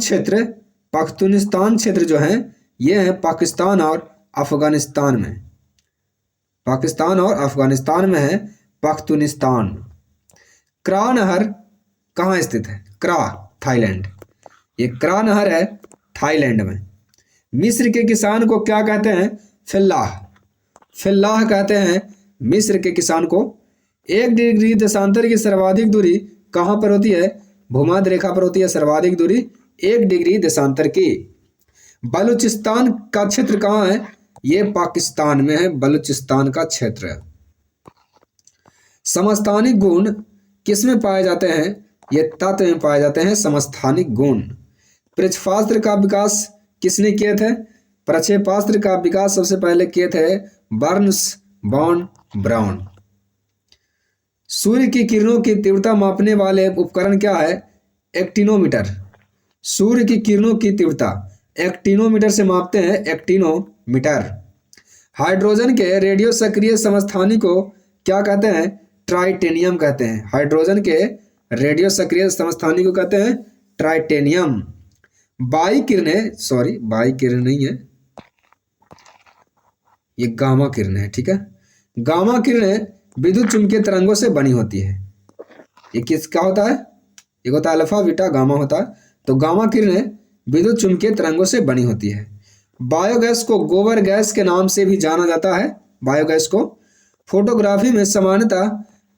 क्षेत्र जो है यह है पाकिस्तान और अफगानिस्तान में। पाकिस्तान और अफगानिस्तान में है पख्तूनिस्तान। क्रा नहर कहाँ स्थित है? क्रा, थाईलैंड। ये क्रा नहर है थाईलैंड में। मिस्र के किसान को क्या कहते हैं? फिल्लाह। फिल्लाह कहते हैं मिस्र के किसान को। 1 डिग्री देशांतर की सर्वाधिक दूरी कहाँ पर होती है? भूमध्य रेखा पर होती है सर्वाधिक दूरी 1 डिग्री देशांतर की। बलूचिस्तान का क्षेत्र कहाँ है? ये पाकिस्तान में है, बलूचिस्तान का क्षेत्र। समस्थानिक गुण किस में पाए जाते हैं? ये तत्व में पाए जाते हैं समस्थानिक गुण। प्रक्षेपास्त्र का विकास किसने किए थे? प्रक्षेपास्त्र का विकास सबसे पहले किए थे बर्न्स बॉन ब्राउन। सूर्य की किरणों की तीव्रता मापने वाले उपकरण क्या है? एक्टिनोमीटर। सूर्य की किरणों की तीव्रता एक्टिनोमीटर से मापते हैं, एक्टिनोमीटर। हाइड्रोजन के रेडियो सक्रिय समस्थानिक को क्या कहते हैं? ट्राइटेनियम कहते हैं। हाइड्रोजन के रेडियो सक्रिय समस्थानिक को कहते हैं ट्राइटेनियम। बाई किरणें नहीं है, ये गामा किरणें है, ठीक है। गामा किरणें विद्युत चुंबकीय तरंगों से बनी होती है। ये किसका होता है? एक होता है अल्फा, बीटा, गामा होता है। तो गामा किरणें विद्युत चुंबकीय तरंगों से बनी होती है। बायोगैस को गोबर गैस के नाम से भी जाना जाता है। बायोगैस को फोटोग्राफी में सामान्यतः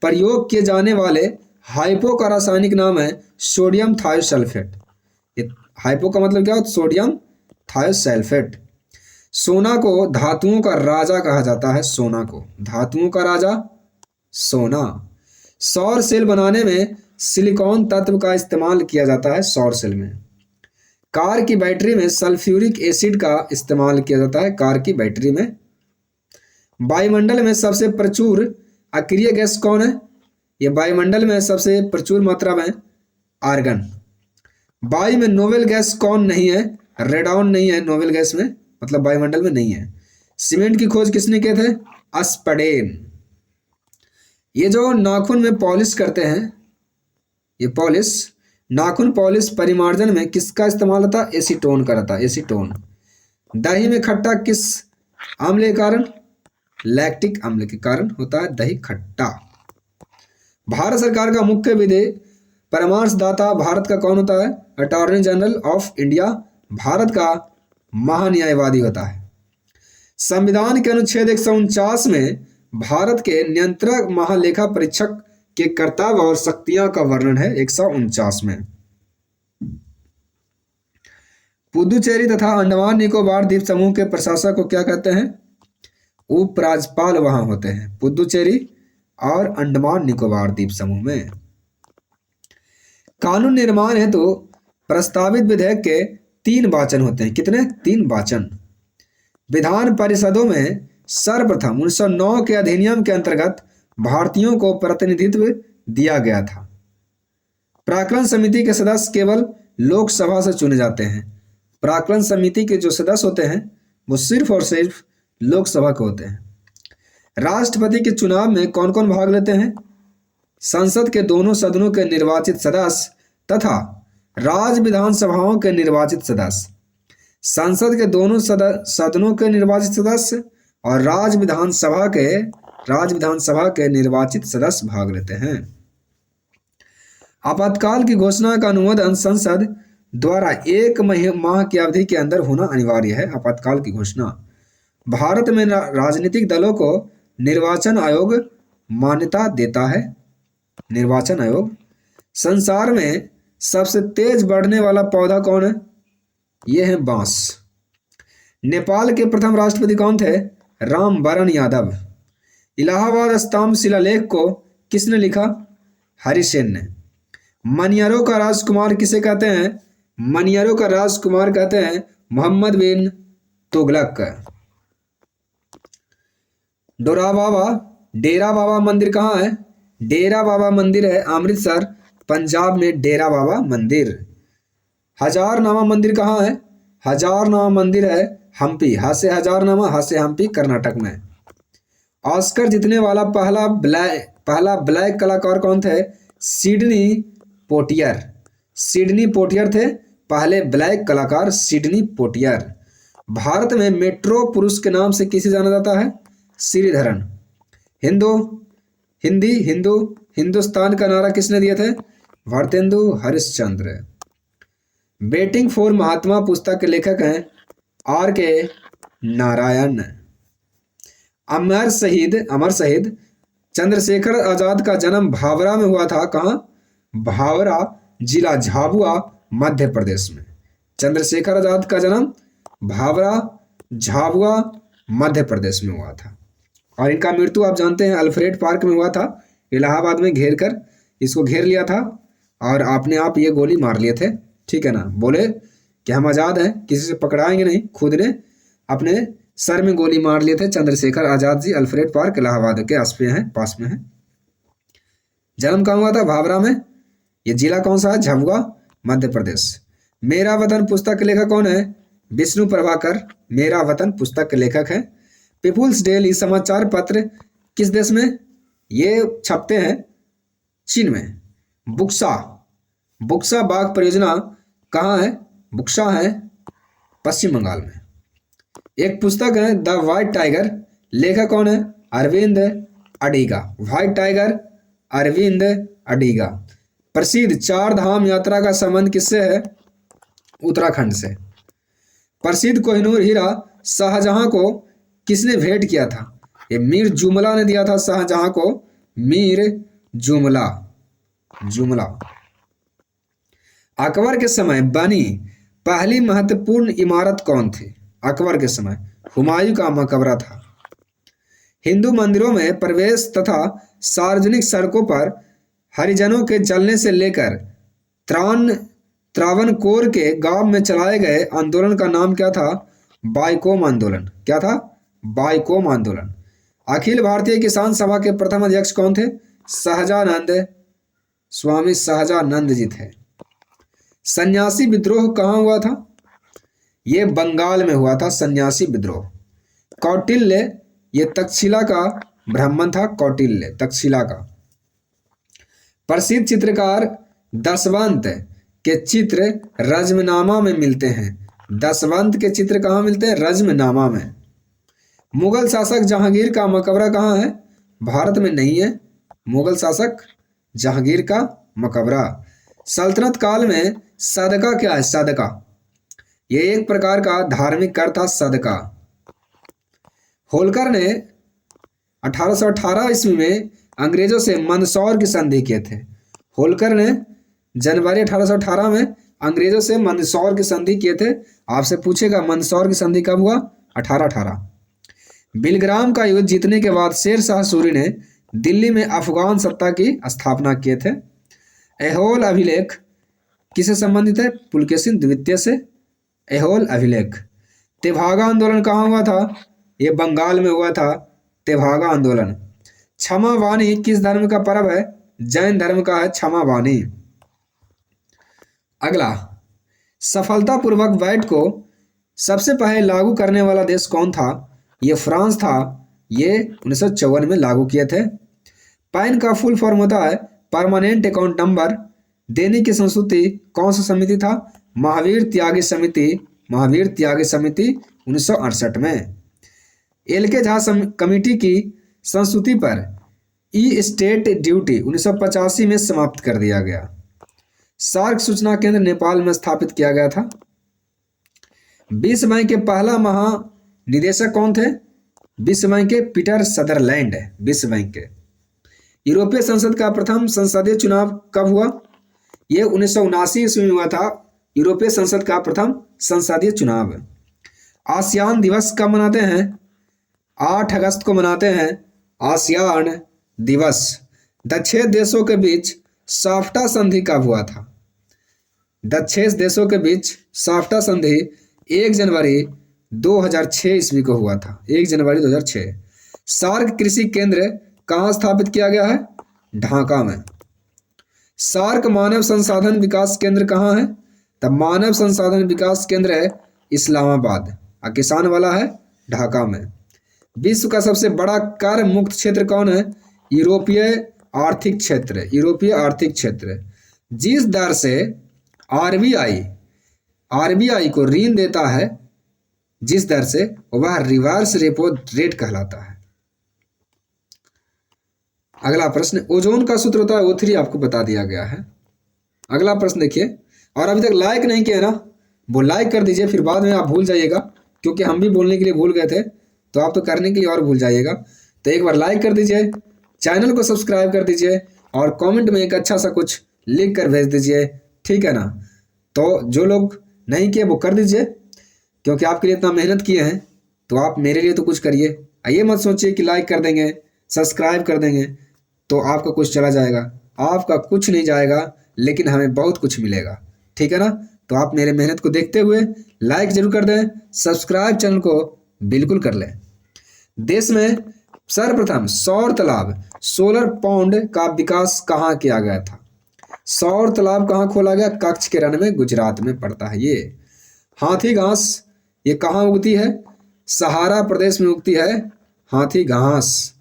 प्रयोग किए जाने वाले हाइपो का रासायनिक नाम है सोडियम थायोसल्फेट। ये हाइपो का मतलब क्या होता है? Sodium thiosulphate. सोना को धातुओं का राजा कहा जाता है। सोना को धातुओं का राजा सोना। सौर सेल बनाने में सिलिकॉन तत्व का इस्तेमाल किया जाता है। सौर सेल में कार की बैटरी में सल्फ्यूरिक एसिड का इस्तेमाल किया जाता है। कार की बैटरी में। वायुमंडल में सबसे प्रचुर अक्रिय गैस कौन है? ये वायुमंडल में सबसे प्रचुर मात्रा में आर्गन। वायु में नोबेल गैस कौन नहीं है? रेडॉन नहीं है नोबेल गैस में, मतलब वायुमंडल में नहीं है। सीमेंट की खोज किसने किए थे? अस्पडेन। ये जो नाखून में पॉलिश करते हैं, ये पॉलिश, नाखून पॉलिश परिमार्जन में किसका इस्तेमाल होता है? एसीटोन का रहता है, एसीटोन। दही में खट्टा किस अम्ल के कारण? लैक्टिक अम्ल के कारण होता है दही खट्टा। भारत सरकार का मुख्य विधि परामर्शदाता भारत का कौन होता है? Attorney general of India Bharat का महान्यायवादी होता है। संविधान के अनुच्छेद 149 में भारत के नियंत्रक महालेखा परीक्षक के कर्तव्य और शक्तियां का वर्णन है 149 में। पुदुचेरी तथा अंडमान निकोबार द्वीप समूह के प्रशासक को क्या कहते हैं? उपराज्यपाल वहां होते हैं, पुदुचेरी और अंडमान निकोबार द्वीप समूह में। कानून निर्माण हेतु तो प्रस्तावित विधेयक के 3 वाचन होते हैं। कितने? 3 वाचन। विधान परिषदों में सर्वप्रथम 1909 के अधिनियम के अंतर्गत भारतीयों को प्रतिनिधित्व दिया गया था। प्राक्कलन समिति के सदस्य केवल लोकसभा से चुने जाते हैं। प्राक्कलन समिति के जो सदस्य होते हैं वो सिर्फ और सिर्फ लोकसभा के होते हैं। राष्ट्रपति के चुनाव में कौन कौन भाग लेते हैं? संसद के दोनों सदनों के निर्वाचित सदस्य तथा राज्य विधानसभाओं के निर्वाचित सदस्य। संसद के दोनों सदनों के निर्वाचित सदस्य और राज्य विधानसभा के निर्वाचित सदस्य भाग लेते हैं। आपातकाल की घोषणा का अनुमोदन संसद द्वारा 1 माह की अवधि के अंदर होना अनिवार्य है। आपातकाल की घोषणा। भारत में राजनीतिक दलों को निर्वाचन आयोग मान्यता देता है। निर्वाचन आयोग। संसार में सबसे तेज बढ़ने वाला पौधा कौन है? ये है बांस। नेपाल के प्रथम राष्ट्रपति कौन थे? रामवरण यादव। इलाहाबाद स्तंभ शिलालेख को किसने लिखा? हरिसेन ने। मनियारों का राजकुमार किसे कहते हैं? मनियारों का राजकुमार कहते हैं मोहम्मद बिन तुगलक। डेरा बाबा मंदिर कहाँ है? डेरा बाबा मंदिर है अमृतसर, पंजाब में डेरा बाबा मंदिर। हजारनामा मंदिर कहाँ है? हजारनामा मंदिर है हम्पी। हासे हजारनामा, हासे हम्पी, कर्नाटक में। ऑस्कर जीतने वाला पहला ब्लैक कलाकार कौन थे? सिडनी पोटियर। सिडनी पोटियर थे पहले ब्लैक कलाकार, सिडनी पोटियर। भारत में मेट्रो पुरुष के नाम से किसे जाना जाता है? श्रीधरन। हिंदुस्तान का नारा किसने दिए थे? भारतेंदु हरिश्चंद्र। बेटिंग फॉर महात्मा पुस्तक के लेखक हैं R.K. नारायण। अमर शहीद चंद्रशेखर आजाद का जन्म भावरा में हुआ था। कहाँ? भावरा जिला, झाबुआ, मध्य प्रदेश में। चंद्रशेखर आजाद का जन्म भावरा, झाबुआ, मध्य प्रदेश में हुआ था। और इनका मृत्यु आप जानते हैं अल्फ्रेड पार्क में हुआ था। इलाहाबाद में इसको घेर लिया था और अपने आप ये गोली मार लिए थे। ठीक है ना? बोले कि हम आज़ाद हैं, किसी से पकड़ाएंगे नहीं। खुद ने अपने सर में गोली मार लिए थे चंद्रशेखर आजाद जी। अल्फ्रेड पार्क इलाहाबाद के पास में है। जन्म कहाँ हुआ था? भावरा में। ये जिला कौन सा है? झाबुआ, मध्य प्रदेश। मेरा वतन पुस्तक के लेखक कौन है? विष्णु प्रभाकर मेरा वतन पुस्तक के लेखक हैं। पीपुल्स डेली समाचार पत्र किस देश में? ये छपते हैं चीन में। बुक्सा बाघ परियोजना कहाँ है? बुक्सा है पश्चिम बंगाल में। एक पुस्तक है द व्हाइट टाइगर, लेखक कौन है? अरविंद अडिगा। White tiger Arvind Adiga. प्रसिद्ध 4 धाम यात्रा का संबंध किससे है? उत्तराखंड से। प्रसिद्ध कोहिनूर हीरा शाहजहां को किसने भेंट किया था? ये मीर जुमला ने दिया था शाहजहां को। मीर जुमला। अकबर के समय बनी पहली महत्वपूर्ण इमारत कौन थी? अकबर के समय हुमायूं का मकबरा था। हिंदू मंदिरों में प्रवेश तथा सार्वजनिक सड़कों पर हरिजनों के जलने से लेकर त्राण त्रावणकोर के गांव में चलाए गए आंदोलन का नाम क्या था? बाईकोम आंदोलन। क्या था? बाईकोम आंदोलन। अखिल भारतीय किसान सभा के प्रथम अध्यक्ष कौन थे? सहजानंद, स्वामी सहजानंद जी थे। सन्यासी विद्रोह कहाँ हुआ था? ये बंगाल में हुआ था सन्यासी विद्रोह। कौटिल्य, ये तक्षशिला का ब्राह्मण था, कौटिल्य तक्षशिला का। प्रसिद्ध चित्रकार दशवंत के चित्र रज्मनामा में मिलते हैं। दशवंत के चित्र कहाँ मिलते हैं? रज्मनामा में। मुगल शासक जहांगीर का मकबरा कहाँ है? भारत में नहीं है मुगल शासक जहांगीर का मकबरा। सल्तनत काल में सदका क्या है? सदका ये एक प्रकार का धार्मिक कर था, सदका। होलकर ने 1818 ईस्वी में अंग्रेजों से मंदसौर की संधि किए थे। होलकर ने जनवरी 1818 में अंग्रेजों से मंदसौर की संधि किए थे। आपसे पूछेगा मंदसौर की संधि कब हुआ? 1818। बिलग्राम का युद्ध जीतने के बाद शेर शाह सूरी ने दिल्ली में अफगान सत्ता की स्थापना किए थे। ऐहोल अभिलेख किससे संबंधित है? पुलकेशिन द्वितीय से। ऐहोल अभिलेख। तेभागा आंदोलन कहाँ हुआ था? ये बंगाल में हुआ था, तेभागा आंदोलन। क्षमा वाणी किस धर्म का पर्व है? जैन धर्म का है क्षमा वाणी। अगला, सफलतापूर्वक वैट को सबसे पहले लागू करने वाला देश कौन था? ये फ्रांस था। ये 1954 में लागू किए थे। पैन का फुल फॉर्म होता है परमानेंट अकाउंट नंबर। देने की संस्तुति कौन सा समिति था? महावीर त्यागी समिति। महावीर त्यागी समिति 1968 में। एल.के. झा कमेटी की संस्तुति पर ई स्टेट ड्यूटी 1985 में समाप्त कर दिया गया। सार्क सूचना केंद्र नेपाल में स्थापित किया गया था। विश्व बैंक के पहला महानिदेशक कौन थे? विश्व बैंक के पीटर सदरलैंड। विश्व बैंक के। यूरोपीय संसद का प्रथम संसदीय चुनाव कब हुआ? यह 1979 ईस्वी में हुआ था। यूरोपीय संसद का प्रथम संसदीय चुनाव। आसियान दिवस कब मनाते हैं? 8 अगस्त को मनाते हैं आसियान दिवस। दक्षेण देशों के बीच साफ्टा संधि कब हुआ था? दक्षेण देशों के बीच साफ्टा संधि 1 जनवरी 2006 ईस्वी को हुआ था। 1 जनवरी 2006। सार्क कृषि केंद्र कहाँ स्थापित किया गया है? ढाका में। सार्क मानव संसाधन विकास केंद्र कहाँ है? तब मानव संसाधन विकास केंद्र है इस्लामाबाद। किसान वाला है ढाका में। विश्व का सबसे बड़ा कर मुक्त क्षेत्र कौन है? यूरोपीय आर्थिक क्षेत्र। यूरोपीय आर्थिक क्षेत्र। जिस दर से आरबीआई को ऋण देता है, जिस दर से, वह रिवर्स रेपो रेट कहलाता है। अगला प्रश्न, ओजोन का सूत्र होता है O3, आपको बता दिया गया है। अगला प्रश्न देखिए, और अभी तक लाइक नहीं किया ना, वो लाइक कर दीजिए, फिर बाद में आप भूल जाइएगा, क्योंकि हम भी बोलने के लिए भूल गए थे, तो आप तो करने के लिए और भूल जाइएगा। तो एक बार लाइक कर दीजिए, चैनल को सब्सक्राइब कर दीजिए, और कमेंट में एक अच्छा सा कुछ लिख कर भेज दीजिए, ठीक है ना। तो जो लोग नहीं किए वो कर दीजिए, क्योंकि आपके लिए इतना मेहनत किए हैं, तो आप मेरे लिए तो कुछ करिए। ये मत सोचिए कि लाइक कर देंगे, सब्सक्राइब कर देंगे तो आपका कुछ चला जाएगा। आपका कुछ नहीं जाएगा, लेकिन हमें बहुत कुछ मिलेगा, ठीक है ना। तो आप मेरे मेहनत को देखते हुए लाइक जरूर कर दें, सब्सक्राइब चैनल को बिल्कुल कर लें। देश में सर्वप्रथम सौर तालाब, सोलर पॉन्ड का विकास कहाँ किया गया था? सौर तालाब कहाँ खोला गया? कच्छ के रण में, गुजरात में पड़ता है ये। हाथी घास ये कहाँ उगती है? सहारा प्रदेश में उगती है हाथी घास।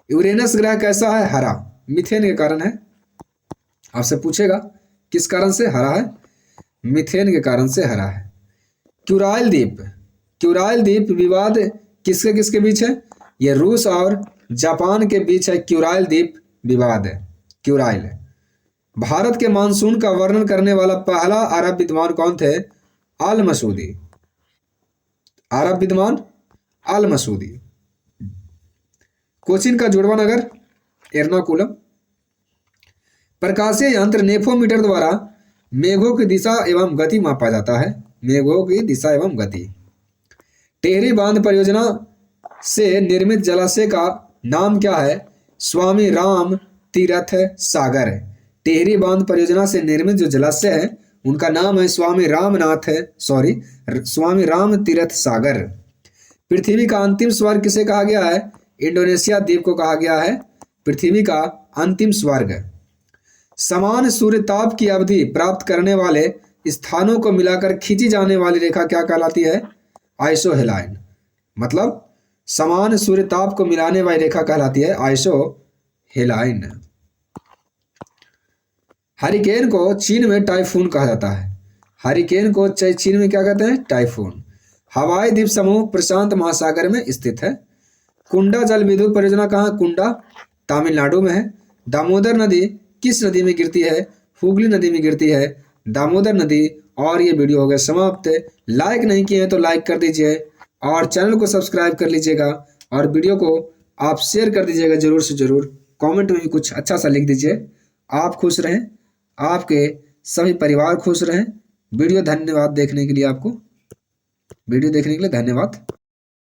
यूरेनस ग्रह कैसा है? हरा, मीथेन के कारण है। आपसे पूछेगा किस कारण से हरा है? मीथेन के कारण से हरा है। क्यूराइल द्वीप, क्यूराइल द्वीप विवाद किसके किसके बीच है? ये रूस और जापान के बीच है क्यूराइल द्वीप विवाद है। क्यूराइल। भारत के मानसून का वर्णन करने वाला पहला अरब विद्वान कौन थे? अल मसूदी। अरब विद्वान अल मसूदी। कोचीन का जुड़वा नगर एर्नाकुलम। प्रकाशीय यंत्र नेफोमीटर द्वारा मेघों की दिशा एवं गति मापा जाता है। मेघों की दिशा एवं गति। टेहरी बांध परियोजना से निर्मित जलाशय का नाम क्या है? स्वामी राम तीर्थ सागर। टेहरी बांध परियोजना से निर्मित जो जलाशय है उनका नाम है स्वामी राम तीर्थ सागर। पृथ्वी का अंतिम स्वर्ग किसे कहा गया है? इंडोनेशिया द्वीप को कहा गया है पृथ्वी का अंतिम स्वर्ग। समान सूर्यताप की अवधि प्राप्त करने वाले स्थानों को मिलाकर खींची जाने वाली रेखा क्या कहलाती है? आइसोहेलाइन। मतलब समान सूर्यताप को मिलाने वाली रेखा कहलाती है आइसोहेलाइन। हरिकेन को चीन में टाइफून कहा जाता है। हरिकेन को चीन में क्या कहते हैं? टाइफून। हवाई द्वीप समूह प्रशांत महासागर में स्थित है। कुंडा जल विद्युत परियोजना कहाँ? कुंडा तमिलनाडु में है। दामोदर नदी किस नदी में गिरती है? हुगली नदी में गिरती है दामोदर नदी। और ये वीडियो हो गया समाप्त। लाइक नहीं किए हैं तो लाइक कर दीजिए और चैनल को सब्सक्राइब कर लीजिएगा और वीडियो को आप शेयर कर दीजिएगा जरूर से जरूर। कमेंट में भी कुछ अच्छा सा लिख दीजिए। आप खुश रहें, आपके सभी परिवार खुश रहें। वीडियो देखने के लिए धन्यवाद।